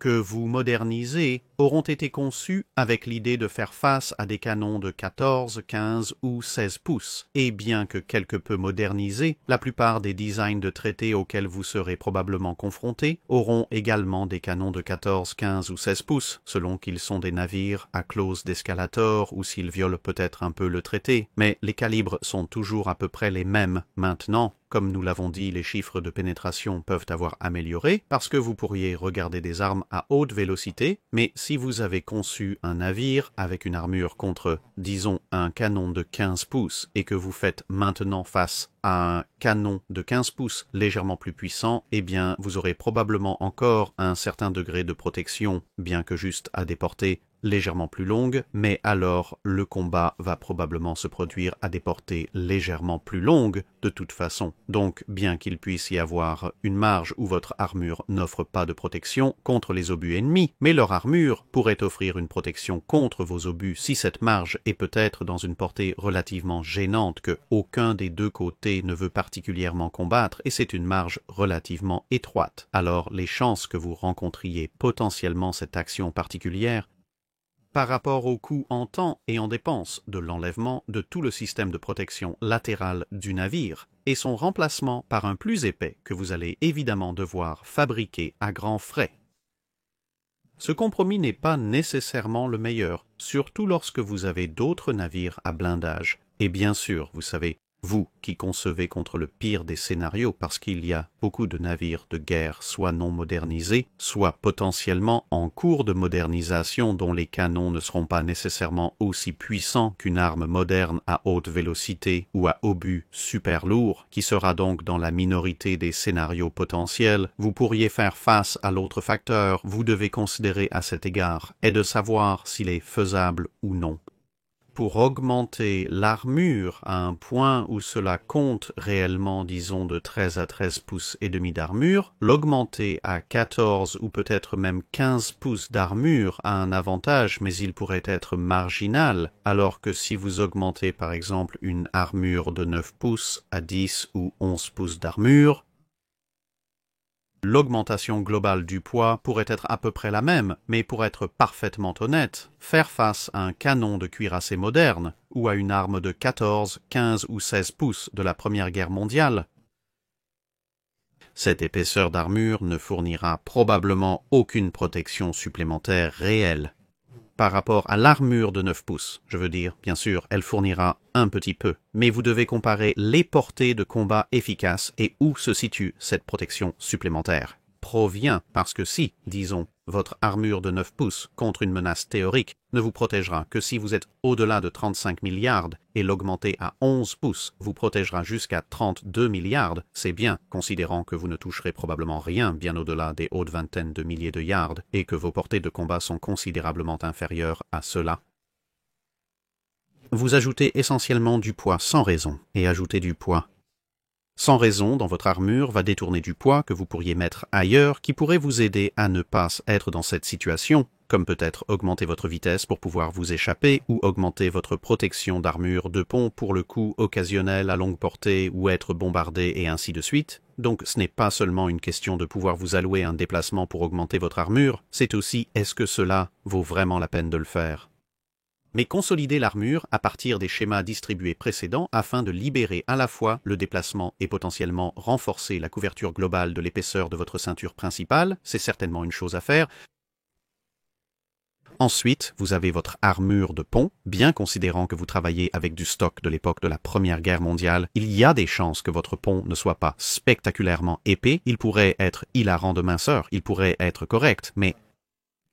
que vous modernisez auront été conçus avec l'idée de faire face à des canons de 14, 15 ou 16 pouces. Et bien que quelque peu modernisés, la plupart des designs de traités auxquels vous serez probablement confrontés auront également des canons de 14, 15 ou 16 pouces, selon qu'ils sont des navires à clause d'escalator ou s'ils violent peut-être un peu le traité. Mais les calibres sont toujours à peu près les mêmes maintenant. Comme nous l'avons dit, les chiffres de pénétration peuvent avoir amélioré parce que vous pourriez regarder des armes à haute vélocité, mais si si vous avez conçu un navire avec une armure contre, disons, un canon de 15 pouces et que vous faites maintenant face à un canon de 15 pouces légèrement plus puissant, eh bien, vous aurez probablement encore un certain degré de protection, bien que juste à des portées légèrement plus longues, mais alors le combat va probablement se produire à des portées légèrement plus longues de toute façon. Donc, bien qu'il puisse y avoir une marge où votre armure n'offre pas de protection contre les obus ennemis, mais leur armure pourrait offrir une protection contre vos obus si cette marge est peut-être dans une portée relativement gênante que aucun des deux côtés ne veut particulièrement combattre et c'est une marge relativement étroite. Alors, les chances que vous rencontriez potentiellement cette action particulière par rapport au coût en temps et en dépenses de l'enlèvement de tout le système de protection latérale du navire et son remplacement par un plus épais que vous allez évidemment devoir fabriquer à grands frais. Ce compromis n'est pas nécessairement le meilleur, surtout lorsque vous avez d'autres navires à blindage. Et bien sûr, vous savez, vous qui concevez contre le pire des scénarios parce qu'il y a beaucoup de navires de guerre soit non modernisés, soit potentiellement en cours de modernisation dont les canons ne seront pas nécessairement aussi puissants qu'une arme moderne à haute vélocité ou à obus super lourd, qui sera donc dans la minorité des scénarios potentiels, vous pourriez faire face à l'autre facteur, vous devez considérer à cet égard, est de savoir s'il est faisable ou non. Pour augmenter l'armure à un point où cela compte réellement, disons, de 13 à 13 pouces et demi d'armure, l'augmenter à 14 ou peut-être même 15 pouces d'armure a un avantage, mais il pourrait être marginal, alors que si vous augmentez par exemple une armure de 9 pouces à 10 ou 11 pouces d'armure, l'augmentation globale du poids pourrait être à peu près la même, mais pour être parfaitement honnête, faire face à un canon de cuirassé moderne ou à une arme de 14, 15 ou 16 pouces de la Première Guerre mondiale, cette épaisseur d'armure ne fournira probablement aucune protection supplémentaire réelle. Par rapport à l'armure de 9 pouces, je veux dire, bien sûr, elle fournira un petit peu, mais vous devez comparer les portées de combat efficaces et où se situe cette protection supplémentaire. Provient parce que si, disons, votre armure de 9 pouces contre une menace théorique ne vous protégera que si vous êtes au-delà de 35 milliards et l'augmenter à 11 pouces vous protégera jusqu'à 32 milliards, c'est bien, considérant que vous ne toucherez probablement rien bien au-delà des hautes vingtaines de milliers de yards et que vos portées de combat sont considérablement inférieures à cela. Vous ajoutez essentiellement du poids sans raison et ajouter du poids sans raison dans votre armure va détourner du poids que vous pourriez mettre ailleurs qui pourrait vous aider à ne pas être dans cette situation, comme peut-être augmenter votre vitesse pour pouvoir vous échapper ou augmenter votre protection d'armure de pont pour le coup occasionnel à longue portée ou être bombardé et ainsi de suite. Donc ce n'est pas seulement une question de pouvoir vous allouer un déplacement pour augmenter votre armure, c'est aussi est-ce que cela vaut vraiment la peine de le faire. Mais consolider l'armure à partir des schémas distribués précédents afin de libérer à la fois le déplacement et potentiellement renforcer la couverture globale de l'épaisseur de votre ceinture principale, c'est certainement une chose à faire. Ensuite, vous avez votre armure de pont, bien considérant que vous travaillez avec du stock de l'époque de la Première Guerre mondiale, il y a des chances que votre pont ne soit pas spectaculairement épais, il pourrait être hilarant de minceur, il pourrait être correct, mais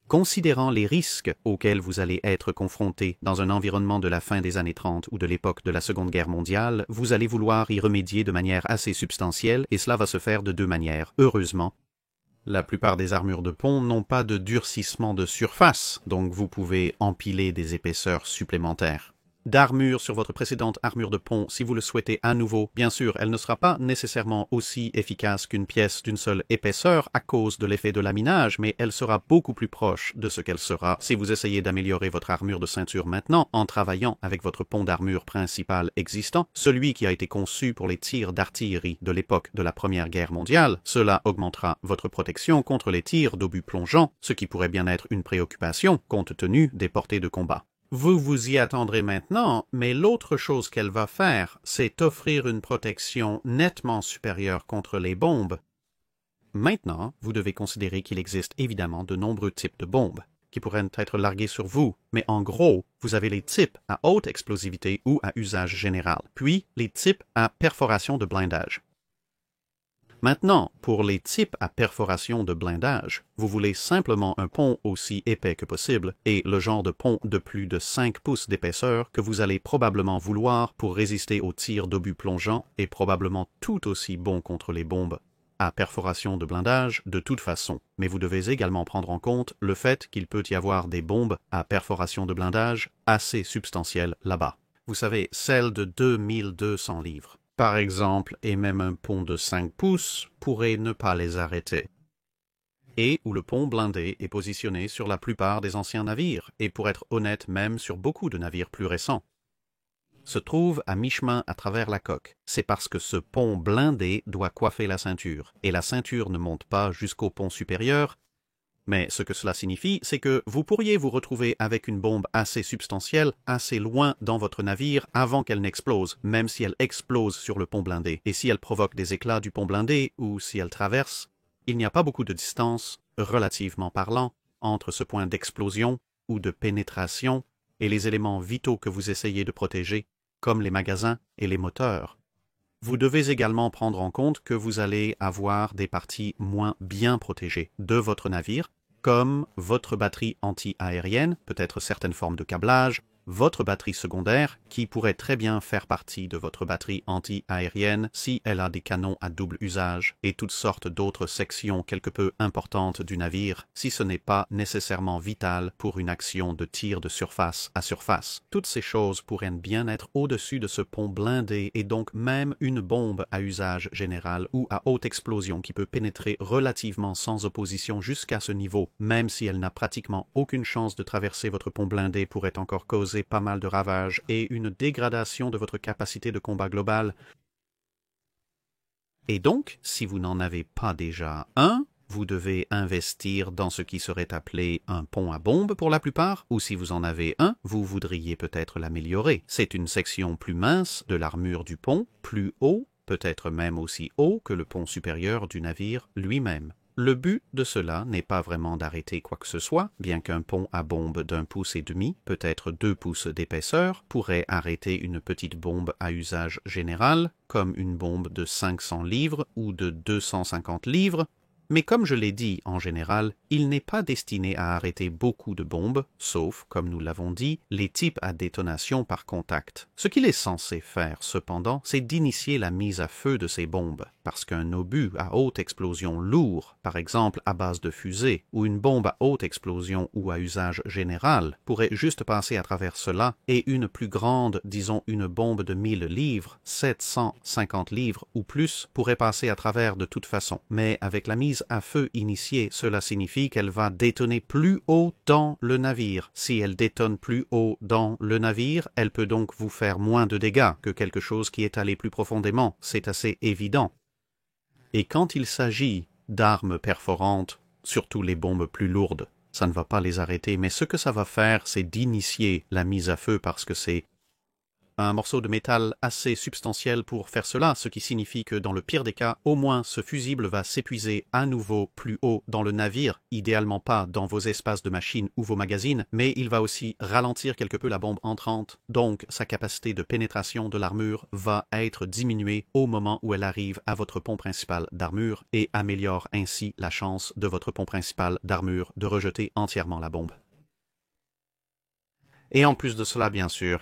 considérant les risques auxquels vous allez être confronté dans un environnement de la fin des années 30 ou de l'époque de la Seconde Guerre mondiale, vous allez vouloir y remédier de manière assez substantielle et cela va se faire de deux manières. Heureusement, la plupart des armures de pont n'ont pas de durcissement de surface, donc vous pouvez empiler des épaisseurs supplémentaires. D'armure sur votre précédente armure de pont si vous le souhaitez à nouveau. Bien sûr, elle ne sera pas nécessairement aussi efficace qu'une pièce d'une seule épaisseur à cause de l'effet de laminage, mais elle sera beaucoup plus proche de ce qu'elle sera si vous essayez d'améliorer votre armure de ceinture maintenant en travaillant avec votre pont d'armure principal existant, celui qui a été conçu pour les tirs d'artillerie de l'époque de la Première Guerre mondiale. Cela augmentera votre protection contre les tirs d'obus plongeants, ce qui pourrait bien être une préoccupation compte tenu des portées de combat. Vous vous y attendrez maintenant, mais l'autre chose qu'elle va faire, c'est offrir une protection nettement supérieure contre les bombes. Maintenant, vous devez considérer qu'il existe évidemment de nombreux types de bombes qui pourraient être larguées sur vous, mais en gros, vous avez les types à haute explosivité ou à usage général, puis les types à perforation de blindage. Maintenant, pour les types à perforation de blindage, vous voulez simplement un pont aussi épais que possible et le genre de pont de plus de 5 pouces d'épaisseur que vous allez probablement vouloir pour résister aux tirs d'obus plongeants et probablement tout aussi bon contre les bombes à perforation de blindage de toute façon. Mais vous devez également prendre en compte le fait qu'il peut y avoir des bombes à perforation de blindage assez substantielles là-bas. Vous savez, celles de 2200 livres. Par exemple, et même un pont de 5 pouces pourrait ne pas les arrêter. Et où le pont blindé est positionné sur la plupart des anciens navires, et pour être honnête même sur beaucoup de navires plus récents. Se trouve à mi-chemin à travers la coque. C'est parce que ce pont blindé doit coiffer la ceinture, et la ceinture ne monte pas jusqu'au pont supérieur. Mais ce que cela signifie, c'est que vous pourriez vous retrouver avec une bombe assez substantielle, assez loin dans votre navire avant qu'elle n'explose, même si elle explose sur le pont blindé. Et si elle provoque des éclats du pont blindé, ou si elle traverse, il n'y a pas beaucoup de distance, relativement parlant, entre ce point d'explosion ou de pénétration et les éléments vitaux que vous essayez de protéger, comme les magasins et les moteurs. Vous devez également prendre en compte que vous allez avoir des parties moins bien protégées de votre navire, comme votre batterie anti-aérienne, peut-être certaines formes de câblage, votre batterie secondaire, qui pourrait très bien faire partie de votre batterie anti-aérienne si elle a des canons à double usage, et toutes sortes d'autres sections quelque peu importantes du navire, si ce n'est pas nécessairement vital pour une action de tir de surface à surface. Toutes ces choses pourraient bien être au-dessus de ce pont blindé, et donc même une bombe à usage général ou à haute explosion qui peut pénétrer relativement sans opposition jusqu'à ce niveau, même si elle n'a pratiquement aucune chance de traverser votre pont blindé, pourrait encore causer pas mal de ravages et une dégradation de votre capacité de combat globale. Et donc, si vous n'en avez pas déjà un, vous devez investir dans ce qui serait appelé un pont à bombe pour la plupart, ou si vous en avez un, vous voudriez peut-être l'améliorer. C'est une section plus mince de l'armure du pont, plus haut, peut-être même aussi haut que le pont supérieur du navire lui-même. Le but de cela n'est pas vraiment d'arrêter quoi que ce soit, bien qu'un pont à bombe d'1,5 pouce, peut-être 2 pouces d'épaisseur, pourrait arrêter une petite bombe à usage général, comme une bombe de 500 livres ou de 250 livres, mais comme je l'ai dit en général, il n'est pas destiné à arrêter beaucoup de bombes, sauf, comme nous l'avons dit, les types à détonation par contact. Ce qu'il est censé faire, cependant, c'est d'initier la mise à feu de ces bombes, parce qu'un obus à haute explosion lourd, par exemple à base de fusée, ou une bombe à haute explosion ou à usage général, pourrait juste passer à travers cela, et une plus grande, disons une bombe de 1000 livres, 750 livres ou plus, pourrait passer à travers de toute façon. Mais avec la mise à feu initiée, cela signifie qu'elle va détonner plus haut dans le navire. Si elle détonne plus haut dans le navire, elle peut donc vous faire moins de dégâts que quelque chose qui est allé plus profondément. C'est assez évident. Et quand il s'agit d'armes perforantes, surtout les bombes plus lourdes, ça ne va pas les arrêter, mais ce que ça va faire, c'est d'initier la mise à feu parce que c'est un morceau de métal assez substantiel pour faire cela, ce qui signifie que dans le pire des cas, au moins ce fusible va s'épuiser à nouveau plus haut dans le navire, idéalement pas dans vos espaces de machines ou vos magazines, mais il va aussi ralentir quelque peu la bombe entrante, donc sa capacité de pénétration de l'armure va être diminuée au moment où elle arrive à votre pont principal d'armure et améliore ainsi la chance de votre pont principal d'armure de rejeter entièrement la bombe. Et en plus de cela, bien sûr,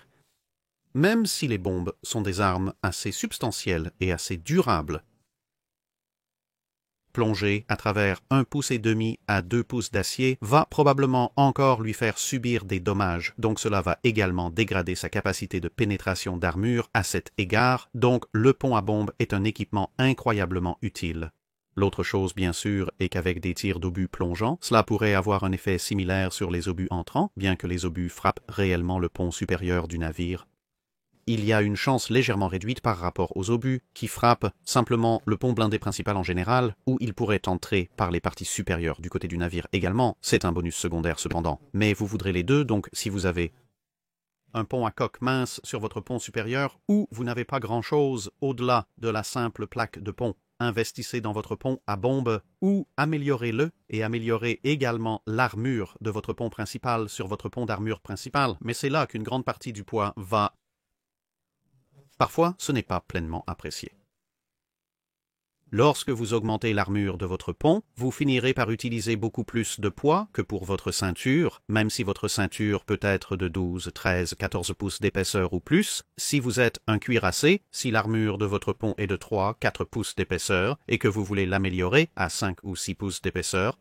même si les bombes sont des armes assez substantielles et assez durables, plonger à travers 1,5 pouce à 2 pouces d'acier va probablement encore lui faire subir des dommages, donc cela va également dégrader sa capacité de pénétration d'armure à cet égard, donc le pont à bombe est un équipement incroyablement utile. L'autre chose, bien sûr, est qu'avec des tirs d'obus plongeants, cela pourrait avoir un effet similaire sur les obus entrants, bien que les obus frappent réellement le pont supérieur du navire. Il y a une chance légèrement réduite par rapport aux obus qui frappent simplement le pont blindé principal en général, où il pourrait entrer par les parties supérieures du côté du navire également. C'est un bonus secondaire cependant. Mais vous voudrez les deux, donc si vous avez un pont à coque mince sur votre pont supérieur, ou vous n'avez pas grand-chose au-delà de la simple plaque de pont, investissez dans votre pont à bombe ou améliorez-le et améliorez également l'armure de votre pont principal sur votre pont d'armure principal. Mais c'est là qu'une grande partie du poids va. Parfois, ce n'est pas pleinement apprécié. Lorsque vous augmentez l'armure de votre pont, vous finirez par utiliser beaucoup plus de poids que pour votre ceinture, même si votre ceinture peut être de 12, 13, 14 pouces d'épaisseur ou plus. Si vous êtes un cuirassé, si l'armure de votre pont est de 3, 4 pouces d'épaisseur et que vous voulez l'améliorer à 5 ou 6 pouces d'épaisseur,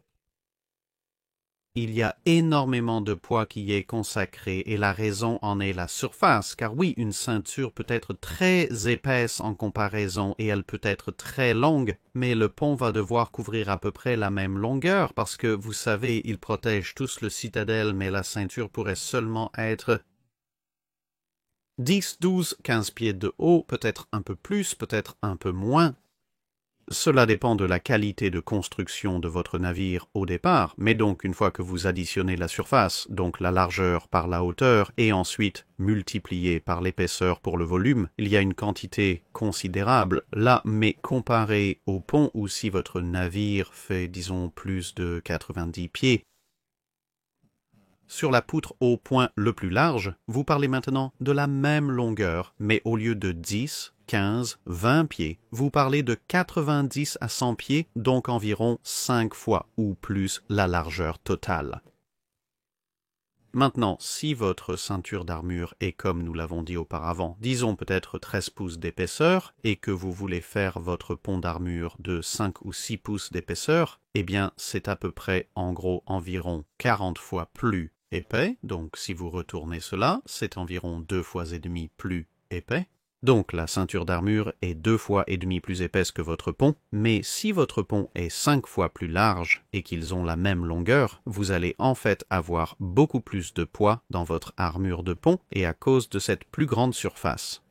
il y a énormément de poids qui est consacré et la raison en est la surface, car oui, une ceinture peut être très épaisse en comparaison et elle peut être très longue, mais le pont va devoir couvrir à peu près la même longueur parce que, vous savez, ils protègent tous le citadelle, mais la ceinture pourrait seulement être 10, 12, 15 pieds de haut, peut-être un peu plus, peut-être un peu moins. Cela dépend de la qualité de construction de votre navire au départ, mais donc une fois que vous additionnez la surface, donc la largeur par la hauteur, et ensuite multiplié par l'épaisseur pour le volume, il y a une quantité considérable là, mais comparé au pont où si votre navire fait, disons, plus de 90 pieds, sur la poutre au point le plus large, vous parlez maintenant de la même longueur, mais au lieu de 10, 15, 20 pieds, vous parlez de 90 à 100 pieds, donc environ 5 fois ou plus la largeur totale. Maintenant, si votre ceinture d'armure est comme nous l'avons dit auparavant, disons peut-être 13 pouces d'épaisseur, et que vous voulez faire votre pont d'armure de 5 ou 6 pouces d'épaisseur, eh bien c'est à peu près en gros environ 40 fois plus épais, donc si vous retournez cela, c'est environ 2 fois et demi plus épais. Donc la ceinture d'armure est 2 fois et demi plus épaisse que votre pont, mais si votre pont est 5 fois plus large et qu'ils ont la même longueur, vous allez en fait avoir beaucoup plus de poids dans votre armure de pont et à cause de cette plus grande surface.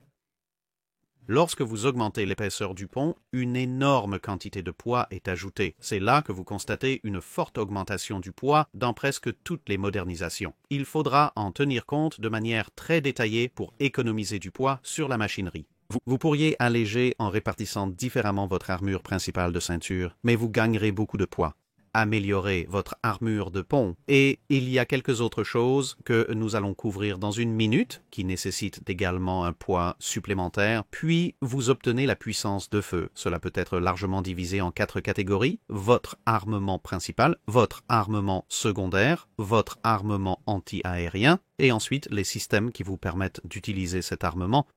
Lorsque vous augmentez l'épaisseur du pont, une énorme quantité de poids est ajoutée. C'est là que vous constatez une forte augmentation du poids dans presque toutes les modernisations. Il faudra en tenir compte de manière très détaillée pour économiser du poids sur la machinerie. Vous pourriez alléger en répartissant différemment votre armure principale de ceinture, mais vous gagnerez beaucoup de poids. Améliorer votre armure de pont. Et il y a quelques autres choses que nous allons couvrir dans une minute, qui nécessitent également un poids supplémentaire, puis vous obtenez la puissance de feu. Cela peut être largement divisé en 4 catégories: votre armement principal, votre armement secondaire, votre armement anti-aérien, et ensuite les systèmes qui vous permettent d'utiliser cet armement.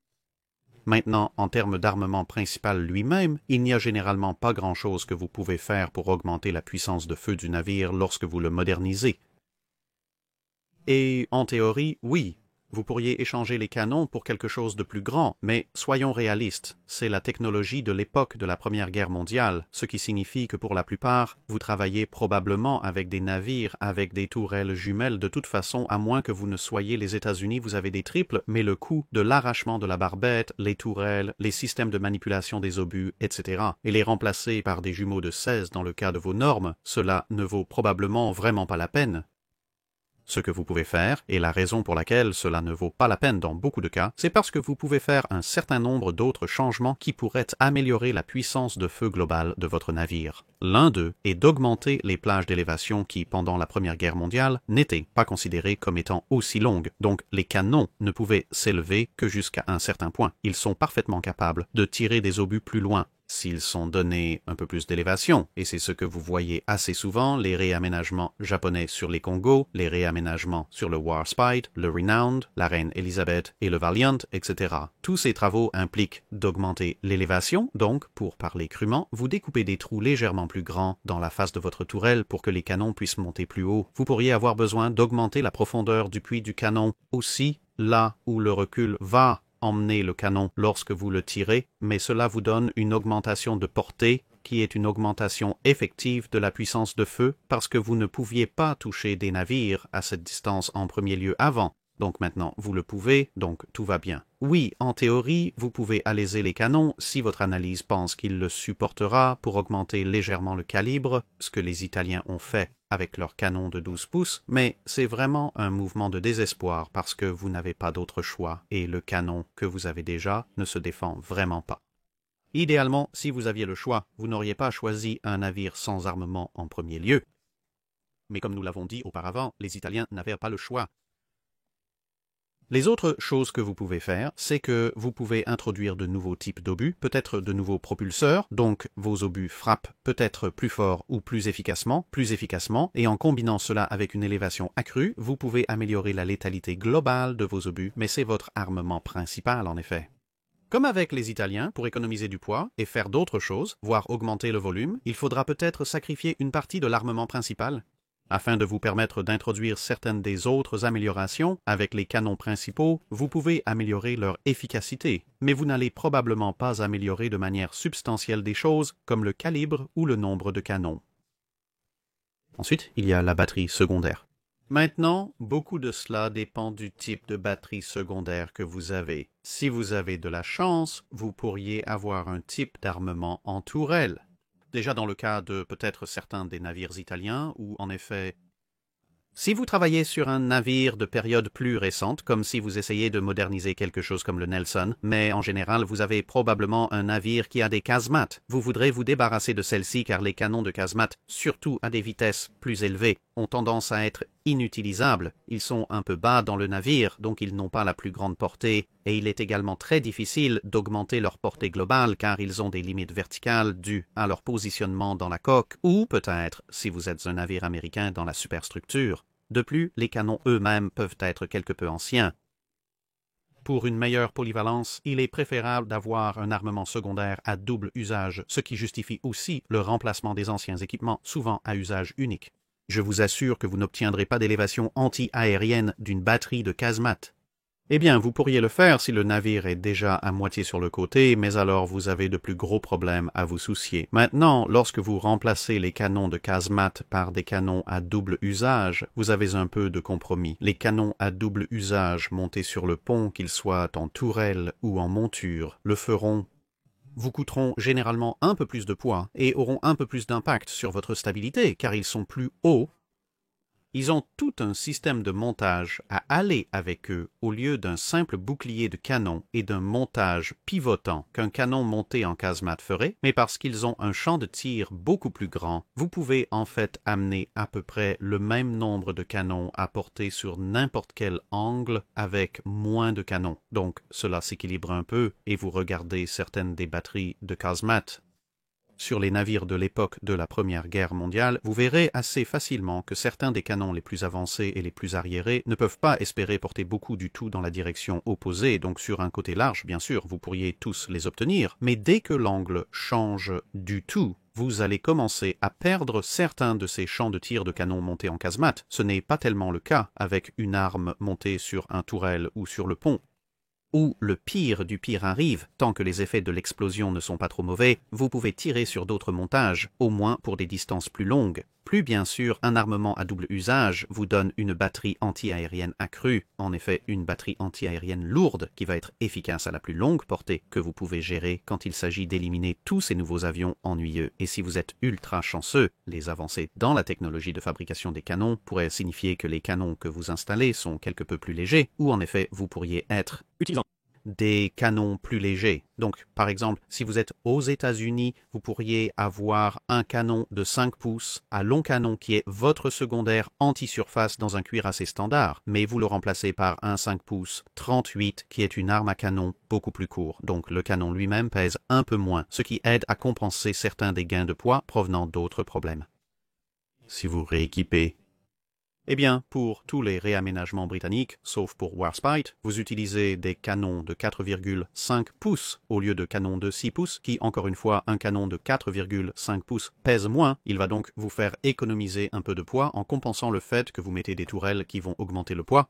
Maintenant, en termes d'armement principal lui-même, il n'y a généralement pas grand-chose que vous pouvez faire pour augmenter la puissance de feu du navire lorsque vous le modernisez. Et en théorie, oui, vous pourriez échanger les canons pour quelque chose de plus grand, mais soyons réalistes, c'est la technologie de l'époque de la Première Guerre mondiale, ce qui signifie que pour la plupart, vous travaillez probablement avec des navires, avec des tourelles jumelles. De toute façon, à moins que vous ne soyez les États-Unis, vous avez des triples, mais le coût de l'arrachement de la barbette, les tourelles, les systèmes de manipulation des obus, etc., et les remplacer par des jumeaux de 16 dans le cas de vos normes, cela ne vaut probablement vraiment pas la peine. Ce que vous pouvez faire, et la raison pour laquelle cela ne vaut pas la peine dans beaucoup de cas, c'est parce que vous pouvez faire un certain nombre d'autres changements qui pourraient améliorer la puissance de feu globale de votre navire. L'un d'eux est d'augmenter les plages d'élévation qui, pendant la Première Guerre mondiale, n'étaient pas considérées comme étant aussi longues, donc les canons ne pouvaient s'élever que jusqu'à un certain point. Ils sont parfaitement capables de tirer des obus plus loin, s'ils sont donnés un peu plus d'élévation, et c'est ce que vous voyez assez souvent, les réaménagements japonais sur les Congo, les réaménagements sur le Warspite, le Renowned, la Reine Elizabeth et le Valiant, etc. Tous ces travaux impliquent d'augmenter l'élévation, donc, pour parler crûment, vous découpez des trous légèrement plus grands dans la face de votre tourelle pour que les canons puissent monter plus haut. Vous pourriez avoir besoin d'augmenter la profondeur du puits du canon aussi, là où le recul va emmener le canon lorsque vous le tirez, mais cela vous donne une augmentation de portée qui est une augmentation effective de la puissance de feu parce que vous ne pouviez pas toucher des navires à cette distance en premier lieu avant. Donc maintenant, vous le pouvez, donc tout va bien. Oui, en théorie, vous pouvez alléger les canons si votre analyse pense qu'il le supportera pour augmenter légèrement le calibre, ce que les Italiens ont fait avec leurs canons de 12 pouces, mais c'est vraiment un mouvement de désespoir parce que vous n'avez pas d'autre choix et le canon que vous avez déjà ne se défend vraiment pas. Idéalement, si vous aviez le choix, vous n'auriez pas choisi un navire sans armement en premier lieu. Mais comme nous l'avons dit auparavant, les Italiens n'avaient pas le choix. Les autres choses que vous pouvez faire, c'est que vous pouvez introduire de nouveaux types d'obus, peut-être de nouveaux propulseurs, donc vos obus frappent peut-être plus fort ou plus efficacement, et en combinant cela avec une élévation accrue, vous pouvez améliorer la létalité globale de vos obus, mais c'est votre armement principal en effet. Comme avec les Italiens, pour économiser du poids et faire d'autres choses, voire augmenter le volume, il faudra peut-être sacrifier une partie de l'armement principal. Afin de vous permettre d'introduire certaines des autres améliorations, avec les canons principaux, vous pouvez améliorer leur efficacité, mais vous n'allez probablement pas améliorer de manière substantielle des choses comme le calibre ou le nombre de canons. Ensuite, il y a la batterie secondaire. Maintenant, beaucoup de cela dépend du type de batterie secondaire que vous avez. Si vous avez de la chance, vous pourriez avoir un type d'armement en tourelle. Déjà dans le cas de peut-être certains des navires italiens, où en effet, si vous travaillez sur un navire de période plus récente, comme si vous essayez de moderniser quelque chose comme le Nelson, mais en général vous avez probablement un navire qui a des casemates, vous voudrez vous débarrasser de celles-ci car les canons de casemates, surtout à des vitesses plus élevées, ont tendance à être inutilisables. Ils sont un peu bas dans le navire, donc ils n'ont pas la plus grande portée, et il est également très difficile d'augmenter leur portée globale car ils ont des limites verticales dues à leur positionnement dans la coque, ou peut-être, si vous êtes un navire américain, dans la superstructure. De plus, les canons eux-mêmes peuvent être quelque peu anciens. Pour une meilleure polyvalence, il est préférable d'avoir un armement secondaire à double usage, ce qui justifie aussi le remplacement des anciens équipements, souvent à usage unique. Je vous assure que vous n'obtiendrez pas d'élévation anti-aérienne d'une batterie de casemate. Eh bien, vous pourriez le faire si le navire est déjà à moitié sur le côté, mais alors vous avez de plus gros problèmes à vous soucier. Maintenant, lorsque vous remplacez les canons de casemate par des canons à double usage, vous avez un peu de compromis. Les canons à double usage montés sur le pont, qu'ils soient en tourelle ou en monture, le feront. Vous coûteront généralement un peu plus de poids et auront un peu plus d'impact sur votre stabilité, car ils sont plus hauts. Ils ont tout un système de montage à aller avec eux au lieu d'un simple bouclier de canon et d'un montage pivotant qu'un canon monté en casemate ferait, mais parce qu'ils ont un champ de tir beaucoup plus grand, vous pouvez en fait amener à peu près le même nombre de canons à porter sur n'importe quel angle avec moins de canons. Donc cela s'équilibre un peu et vous regardez certaines des batteries de casemate sur les navires de l'époque de la Première Guerre mondiale, vous verrez assez facilement que certains des canons les plus avancés et les plus arriérés ne peuvent pas espérer porter beaucoup du tout dans la direction opposée, donc sur un côté large, bien sûr, vous pourriez tous les obtenir, mais dès que l'angle change du tout, vous allez commencer à perdre certains de ces champs de tir de canon montés en casemate. Ce n'est pas tellement le cas avec une arme montée sur un tourelle ou sur le pont. Où le pire du pire arrive, tant que les effets de l'explosion ne sont pas trop mauvais, vous pouvez tirer sur d'autres montages, au moins pour des distances plus longues. Plus bien sûr, un armement à double usage vous donne une batterie anti-aérienne accrue, en effet une batterie anti-aérienne lourde qui va être efficace à la plus longue portée que vous pouvez gérer quand il s'agit d'éliminer tous ces nouveaux avions ennuyeux. Et si vous êtes ultra chanceux, les avancées dans la technologie de fabrication des canons pourraient signifier que les canons que vous installez sont quelque peu plus légers, ou en effet vous pourriez être utilisant des canons plus légers. Donc, par exemple, si vous êtes aux États-Unis, vous pourriez avoir un canon de 5 pouces à long canon qui est votre secondaire anti-surface dans un cuirassé standard, mais vous le remplacez par un 5 pouces 38 qui est une arme à canon beaucoup plus court. Donc, le canon lui-même pèse un peu moins, ce qui aide à compenser certains des gains de poids provenant d'autres problèmes. Si vous rééquipez, eh bien, pour tous les réaménagements britanniques, sauf pour Warspite, vous utilisez des canons de 4,5 pouces au lieu de canons de 6 pouces, qui, encore une fois, un canon de 4,5 pouces pèse moins. Il va donc vous faire économiser un peu de poids en compensant le fait que vous mettez des tourelles qui vont augmenter le poids.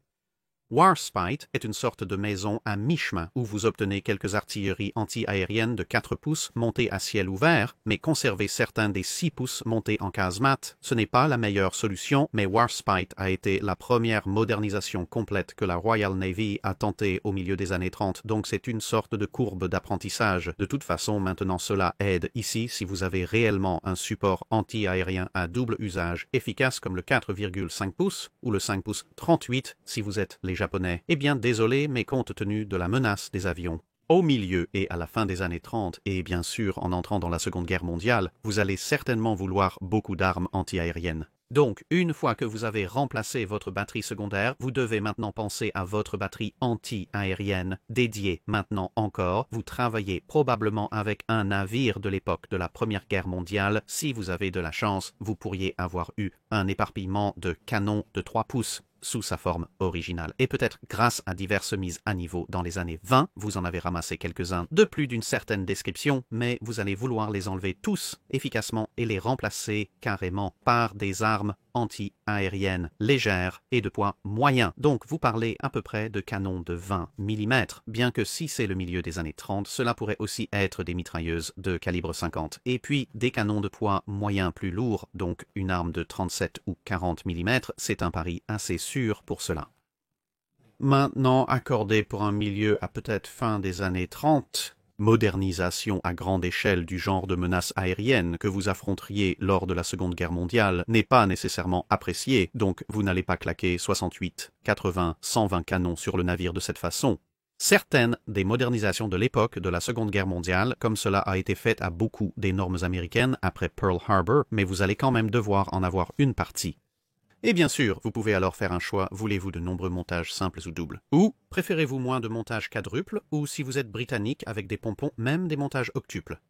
Warspite est une sorte de maison à mi-chemin où vous obtenez quelques artilleries anti-aériennes de 4 pouces montées à ciel ouvert, mais conservez certains des 6 pouces montés en casemate. Ce n'est pas la meilleure solution, mais Warspite a été la première modernisation complète que la Royal Navy a tentée au milieu des années 30, donc c'est une sorte de courbe d'apprentissage. De toute façon, maintenant cela aide ici si vous avez réellement un support anti-aérien à double usage efficace comme le 4,5 pouces ou le 5 pouces 38 si vous êtes les Japonais. Eh bien, désolé, mais compte tenu de la menace des avions, au milieu et à la fin des années 30, et bien sûr en entrant dans la Seconde Guerre mondiale, vous allez certainement vouloir beaucoup d'armes anti-aériennes. Donc, une fois que vous avez remplacé votre batterie secondaire, vous devez maintenant penser à votre batterie anti-aérienne dédiée. Maintenant encore, vous travaillez probablement avec un navire de l'époque de la Première Guerre mondiale. Si vous avez de la chance, vous pourriez avoir eu un éparpillement de canons de 3 pouces sous sa forme originale. Et peut-être grâce à diverses mises à niveau dans les années 20, vous en avez ramassé quelques-uns de plus d'une certaine description, mais vous allez vouloir les enlever tous efficacement et les remplacer carrément par des armes anti-aériennes légères et de poids moyen. Donc vous parlez à peu près de canons de 20 mm, bien que si c'est le milieu des années 30, cela pourrait aussi être des mitrailleuses de calibre 50. Et puis des canons de poids moyen plus lourds, donc une arme de 37 ou 40 mm, c'est un pari assez sûr pour cela. Maintenant, accordé pour un milieu à peut-être fin des années 30, modernisation à grande échelle du genre de menace aérienne que vous affronteriez lors de la Seconde Guerre mondiale n'est pas nécessairement appréciée, donc vous n'allez pas claquer 68, 80, 120 canons sur le navire de cette façon. Certaines des modernisations de l'époque de la Seconde Guerre mondiale, comme cela a été fait à beaucoup des normes américaines après Pearl Harbor, mais vous allez quand même devoir en avoir une partie. Et bien sûr, vous pouvez alors faire un choix, voulez-vous de nombreux montages simples ou doubles? Ou préférez-vous moins de montages quadruples, ou si vous êtes britannique avec des pompons, même des montages octuples?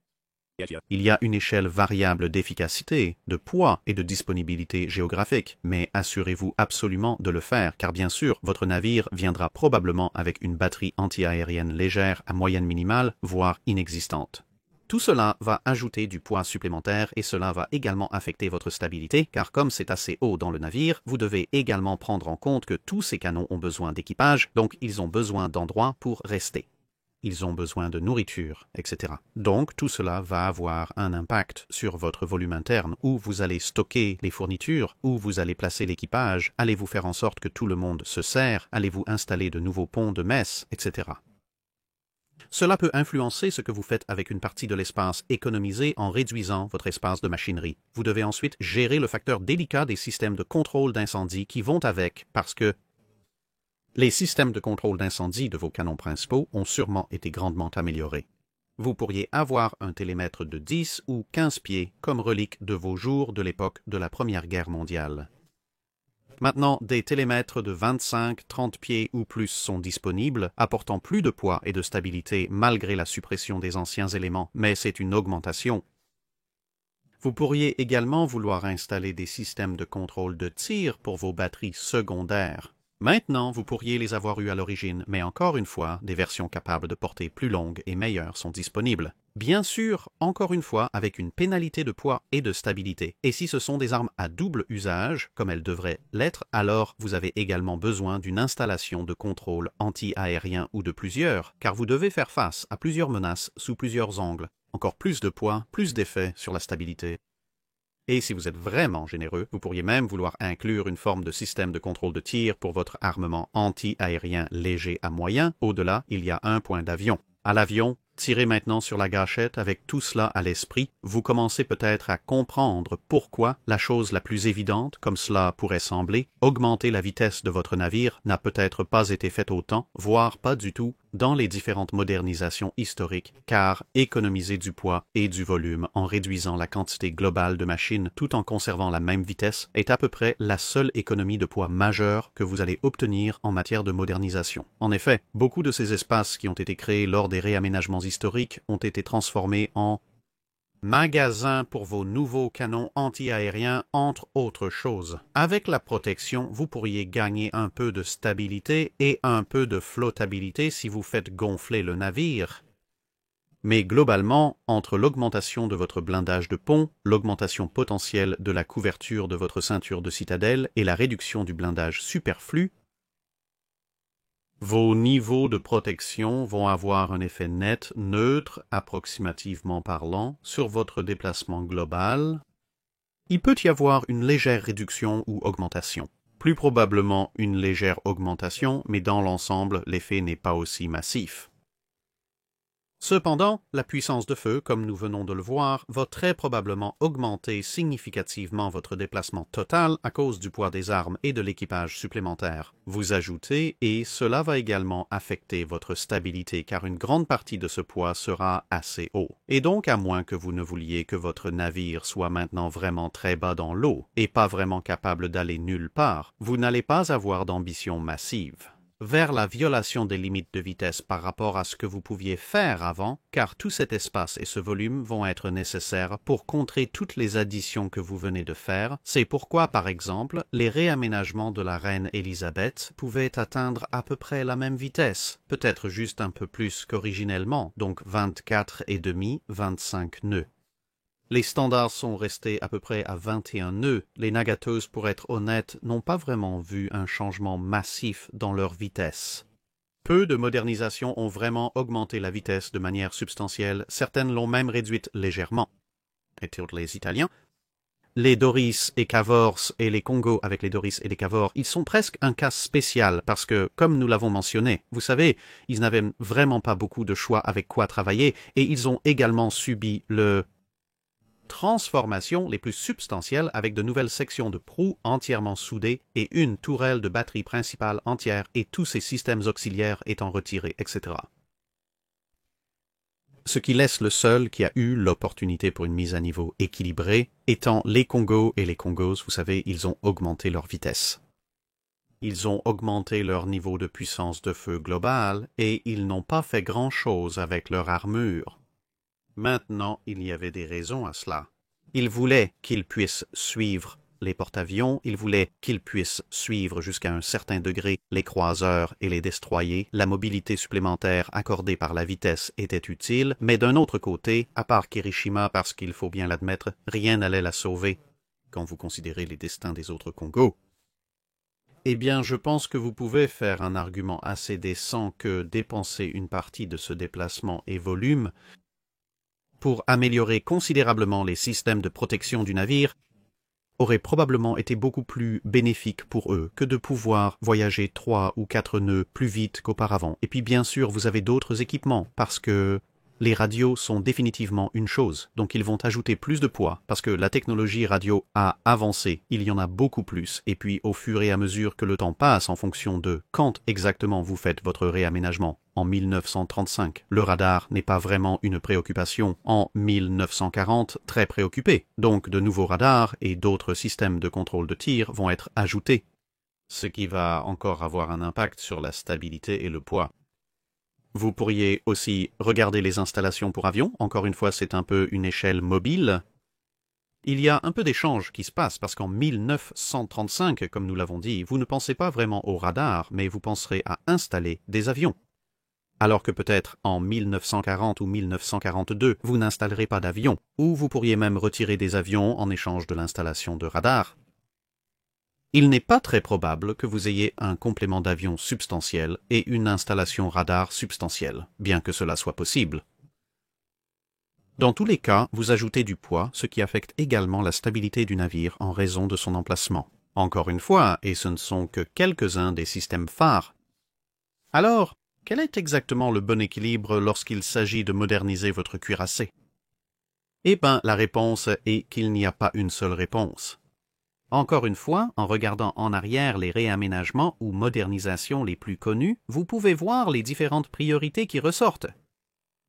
Il y a une échelle variable d'efficacité, de poids et de disponibilité géographique, mais assurez-vous absolument de le faire, car bien sûr, votre navire viendra probablement avec une batterie anti-aérienne légère à moyenne minimale, voire inexistante. Tout cela va ajouter du poids supplémentaire et cela va également affecter votre stabilité, car comme c'est assez haut dans le navire, vous devez également prendre en compte que tous ces canons ont besoin d'équipage, donc ils ont besoin d'endroits pour rester. Ils ont besoin de nourriture, etc. Donc tout cela va avoir un impact sur votre volume interne, où vous allez stocker les fournitures, où vous allez placer l'équipage, allez-vous faire en sorte que tout le monde se sert, allez-vous installer de nouveaux ponts de messe, etc. Cela peut influencer ce que vous faites avec une partie de l'espace économisé en réduisant votre espace de machinerie. Vous devez ensuite gérer le facteur délicat des systèmes de contrôle d'incendie qui vont avec, parce que les systèmes de contrôle d'incendie de vos canons principaux ont sûrement été grandement améliorés. Vous pourriez avoir un télémètre de 10 ou 15 pieds comme relique de vos jours de l'époque de la Première Guerre mondiale. Maintenant, des télémètres de 25-30 pieds ou plus sont disponibles, apportant plus de poids et de stabilité malgré la suppression des anciens éléments, mais c'est une augmentation. Vous pourriez également vouloir installer des systèmes de contrôle de tir pour vos batteries secondaires. Maintenant, vous pourriez les avoir eus à l'origine, mais encore une fois, des versions capables de portée plus longue et meilleures sont disponibles. Bien sûr, encore une fois, avec une pénalité de poids et de stabilité. Et si ce sont des armes à double usage, comme elles devraient l'être, alors vous avez également besoin d'une installation de contrôle anti-aérien ou de plusieurs, car vous devez faire face à plusieurs menaces sous plusieurs angles. Encore plus de poids, plus d'effet sur la stabilité. Et si vous êtes vraiment généreux, vous pourriez même vouloir inclure une forme de système de contrôle de tir pour votre armement anti-aérien léger à moyen. Au-delà, il y a un point d'avion. À l'avion, tirez maintenant sur la gâchette avec tout cela à l'esprit. Vous commencez peut-être à comprendre pourquoi la chose la plus évidente, comme cela pourrait sembler, augmenter la vitesse de votre navire, n'a peut-être pas été faite autant, voire pas du tout, dans les différentes modernisations historiques, car économiser du poids et du volume en réduisant la quantité globale de machines tout en conservant la même vitesse est à peu près la seule économie de poids majeure que vous allez obtenir en matière de modernisation. En effet, beaucoup de ces espaces qui ont été créés lors des réaménagements historiques ont été transformés en magasin pour vos nouveaux canons anti-aériens, entre autres choses. Avec la protection, vous pourriez gagner un peu de stabilité et un peu de flottabilité si vous faites gonfler le navire. Mais globalement, entre l'augmentation de votre blindage de pont, l'augmentation potentielle de la couverture de votre ceinture de citadelle et la réduction du blindage superflu, vos niveaux de protection vont avoir un effet net, neutre, approximativement parlant, sur votre déplacement global. Il peut y avoir une légère réduction ou augmentation. Plus probablement une légère augmentation, mais dans l'ensemble, l'effet n'est pas aussi massif. Cependant, la puissance de feu, comme nous venons de le voir, va très probablement augmenter significativement votre déplacement total à cause du poids des armes et de l'équipage supplémentaire. Vous ajoutez, et cela va également affecter votre stabilité car une grande partie de ce poids sera assez haut. Et donc, à moins que vous ne vouliez que votre navire soit maintenant vraiment très bas dans l'eau et pas vraiment capable d'aller nulle part, vous n'allez pas avoir d'ambition massive vers la violation des limites de vitesse par rapport à ce que vous pouviez faire avant, car tout cet espace et ce volume vont être nécessaires pour contrer toutes les additions que vous venez de faire. C'est pourquoi, par exemple, les réaménagements de la reine Élisabeth pouvaient atteindre à peu près la même vitesse, peut-être juste un peu plus qu'originellement, donc 24,5, 25 nœuds. Les standards sont restés à peu près à 21 nœuds. Les Nagatos, pour être honnête, n'ont pas vraiment vu un changement massif dans leur vitesse. Peu de modernisations ont vraiment augmenté la vitesse de manière substantielle, certaines l'ont même réduite légèrement. Et les Italiens, les Doris et Cavors et les Congo avec les Doris et les Cavors, ils sont presque un cas spécial parce que, comme nous l'avons mentionné, vous savez, ils n'avaient vraiment pas beaucoup de choix avec quoi travailler et ils ont également subi le transformations les plus substantielles avec de nouvelles sections de proue entièrement soudées et une tourelle de batterie principale entière et tous ses systèmes auxiliaires étant retirés, etc. Ce qui laisse le seul qui a eu l'opportunité pour une mise à niveau équilibrée étant les Congos et les Congos, vous savez, ils ont augmenté leur vitesse. Ils ont augmenté leur niveau de puissance de feu global et ils n'ont pas fait grand-chose avec leur armure. Maintenant, il y avait des raisons à cela. Ils voulaient qu'ils puissent suivre les porte-avions, ils voulaient qu'ils puissent suivre jusqu'à un certain degré les croiseurs et les destroyers. La mobilité supplémentaire accordée par la vitesse était utile, mais d'un autre côté, à part Kirishima, parce qu'il faut bien l'admettre, rien n'allait la sauver, quand vous considérez les destins des autres Congos. Eh bien, je pense que vous pouvez faire un argument assez décent que dépenser une partie de ce déplacement et volume pour améliorer considérablement les systèmes de protection du navire aurait probablement été beaucoup plus bénéfique pour eux que de pouvoir voyager 3 ou 4 nœuds plus vite qu'auparavant. Et puis bien sûr, vous avez d'autres équipements, parce que les radios sont définitivement une chose, donc ils vont ajouter plus de poids, parce que la technologie radio a avancé, il y en a beaucoup plus, et puis au fur et à mesure que le temps passe en fonction de quand exactement vous faites votre réaménagement. En 1935, le radar n'est pas vraiment une préoccupation. En 1940, très préoccupé. Donc de nouveaux radars et d'autres systèmes de contrôle de tir vont être ajoutés, ce qui va encore avoir un impact sur la stabilité et le poids. Vous pourriez aussi regarder les installations pour avions. Encore une fois, c'est un peu une échelle mobile. Il y a un peu d'échange qui se passe parce qu'en 1935, comme nous l'avons dit, vous ne pensez pas vraiment au radar, mais vous penserez à installer des avions. Alors que peut-être en 1940 ou 1942, vous n'installerez pas d'avions, ou vous pourriez même retirer des avions en échange de l'installation de radars. Il n'est pas très probable que vous ayez un complément d'avion substantiel et une installation radar substantielle, bien que cela soit possible. Dans tous les cas, vous ajoutez du poids, ce qui affecte également la stabilité du navire en raison de son emplacement. Encore une fois, et ce ne sont que quelques-uns des systèmes phares. Alors, quel est exactement le bon équilibre lorsqu'il s'agit de moderniser votre cuirassé? Eh bien, la réponse est qu'il n'y a pas une seule réponse. Encore une fois, en regardant en arrière les réaménagements ou modernisations les plus connus, vous pouvez voir les différentes priorités qui ressortent.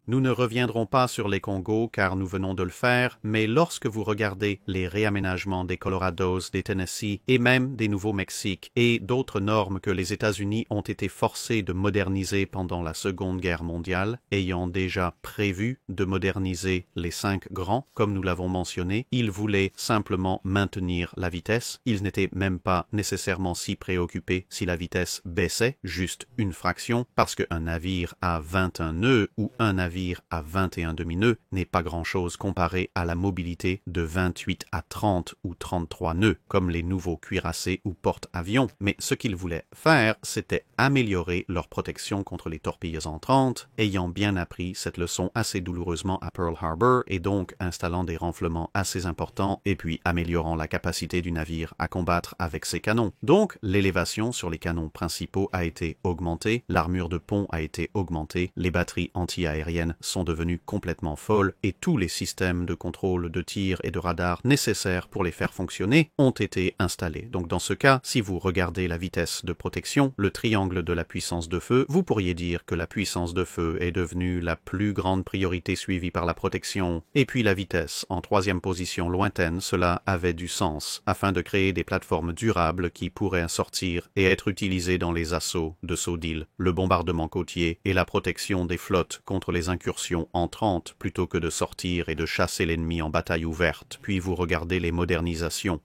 Nous ne reviendrons pas sur les Congos car nous venons de le faire, mais lorsque vous regardez les réaménagements des Colorados, des Tennessee et même des Nouveaux-Mexique et d'autres normes que les États-Unis ont été forcés de moderniser pendant la Seconde Guerre mondiale, ayant déjà prévu de moderniser les 5 grands, comme nous l'avons mentionné, ils voulaient simplement maintenir la vitesse. Ils n'étaient même pas nécessairement si préoccupés si la vitesse baissait, juste une fraction, parce qu'un navire à 21 nœuds ou un navire à 21 demi-nœuds n'est pas grand-chose comparé à la mobilité de 28 à 30 ou 33 nœuds, comme les nouveaux cuirassés ou porte-avions. Mais ce qu'ils voulaient faire, c'était améliorer leur protection contre les torpilles entrantes, ayant bien appris cette leçon assez douloureusement à Pearl Harbor et donc installant des renflements assez importants et puis améliorant la capacité du navire à combattre avec ses canons. Donc, l'élévation sur les canons principaux a été augmentée, l'armure de pont a été augmentée, les batteries anti-aériennes aériennes sont devenues complètement folles et tous les systèmes de contrôle de tir et de radar nécessaires pour les faire fonctionner ont été installés. Donc dans ce cas, si vous regardez la vitesse de protection, le triangle de la puissance de feu, vous pourriez dire que la puissance de feu est devenue la plus grande priorité suivie par la protection. Et puis la vitesse, en troisième position lointaine, cela avait du sens, afin de créer des plateformes durables qui pourraient sortir et être utilisées dans les assauts de sauts d'île, le bombardement côtier et la protection des flottes contre les incursions entrantes plutôt que de sortir et de chasser l'ennemi en bataille ouverte. Puis vous regardez les modernisations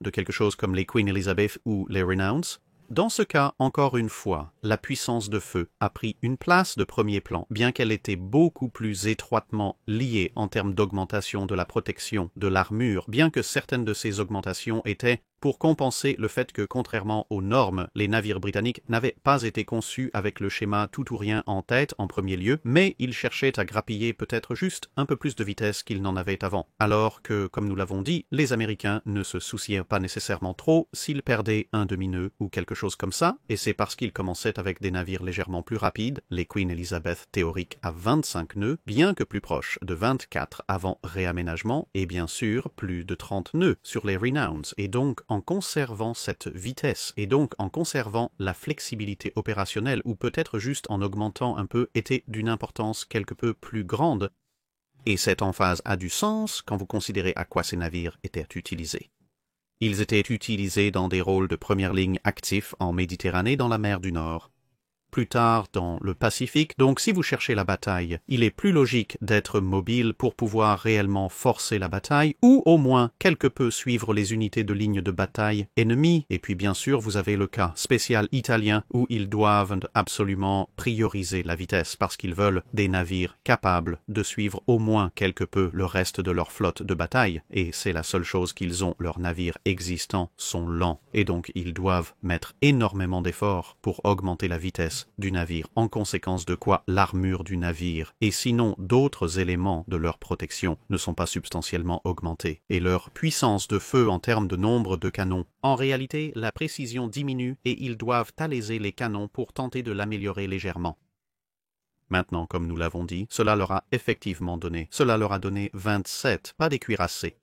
de quelque chose comme les Queen Elizabeth ou les Renounce. Dans ce cas, encore une fois, la puissance de feu a pris une place de premier plan, bien qu'elle était beaucoup plus étroitement liée en termes d'augmentation de la protection de l'armure, bien que certaines de ces augmentations étaient pour compenser le fait que, contrairement aux normes, les navires britanniques n'avaient pas été conçus avec le schéma tout ou rien en tête en premier lieu, mais ils cherchaient à grappiller peut-être juste un peu plus de vitesse qu'ils n'en avaient avant, alors que, comme nous l'avons dit, les Américains ne se souciaient pas nécessairement trop s'ils perdaient un demi-nœud ou quelque chose comme ça, et c'est parce qu'ils commençaient avec des navires légèrement plus rapides, les Queen Elizabeth théoriques à 25 nœuds, bien que plus proches de 24 avant réaménagement, et bien sûr plus de 30 nœuds sur les Renounce, et donc en conservant cette vitesse et donc en conservant la flexibilité opérationnelle ou peut-être juste en augmentant un peu était d'une importance quelque peu plus grande. Et cette emphase a du sens quand vous considérez à quoi ces navires étaient utilisés. Ils étaient utilisés dans des rôles de première ligne actifs en Méditerranée dans la mer du Nord. Plus tard dans le Pacifique, donc si vous cherchez la bataille, il est plus logique d'être mobile pour pouvoir réellement forcer la bataille, ou au moins quelque peu suivre les unités de ligne de bataille ennemies. Et puis bien sûr, vous avez le cas spécial italien où ils doivent absolument prioriser la vitesse parce qu'ils veulent des navires capables de suivre au moins quelque peu le reste de leur flotte de bataille. Et c'est la seule chose qu'ils ont, leurs navires existants sont lents. Et donc ils doivent mettre énormément d'efforts pour augmenter la vitesse du navire, en conséquence de quoi l'armure du navire et sinon d'autres éléments de leur protection ne sont pas substantiellement augmentés, et leur puissance de feu en termes de nombre de canons. En réalité, la précision diminue et ils doivent alléger les canons pour tenter de l'améliorer légèrement. Maintenant, comme nous l'avons dit, cela leur a effectivement donné 27, pas des cuirassés.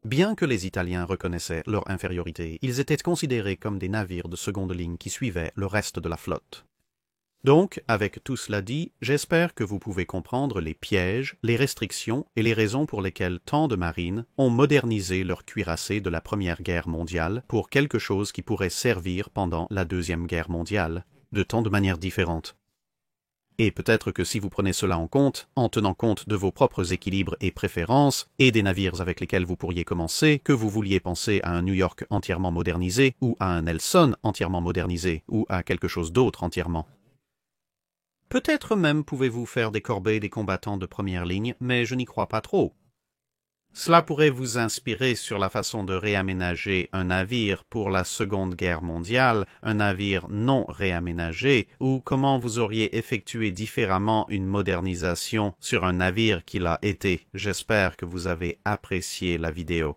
Bien que les Italiens reconnaissaient leur infériorité, ils étaient considérés comme des navires de seconde ligne qui suivaient le reste de la flotte. Donc, avec tout cela dit, j'espère que vous pouvez comprendre les pièges, les restrictions et les raisons pour lesquelles tant de marines ont modernisé leurs cuirassés de la Première Guerre mondiale pour quelque chose qui pourrait servir pendant la Deuxième Guerre mondiale, de tant de manières différentes. Et peut-être que si vous prenez cela en compte, en tenant compte de vos propres équilibres et préférences, et des navires avec lesquels vous pourriez commencer, que vous vouliez penser à un New York entièrement modernisé, ou à un Nelson entièrement modernisé, ou à quelque chose d'autre entièrement. Peut-être même pouvez-vous faire des corbeilles des combattants de première ligne, mais je n'y crois pas trop. Cela pourrait vous inspirer sur la façon de réaménager un navire pour la Seconde Guerre mondiale, un navire non réaménagé, ou comment vous auriez effectué différemment une modernisation sur un navire qui l'a été. J'espère que vous avez apprécié la vidéo.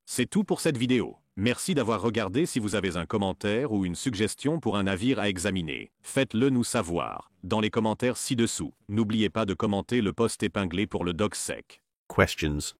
C'est tout pour cette vidéo. Merci d'avoir regardé. Si vous avez un commentaire ou une suggestion pour un navire à examiner, faites-le nous savoir dans les commentaires ci-dessous. N'oubliez pas de commenter le post épinglé pour le DocSec. Questions.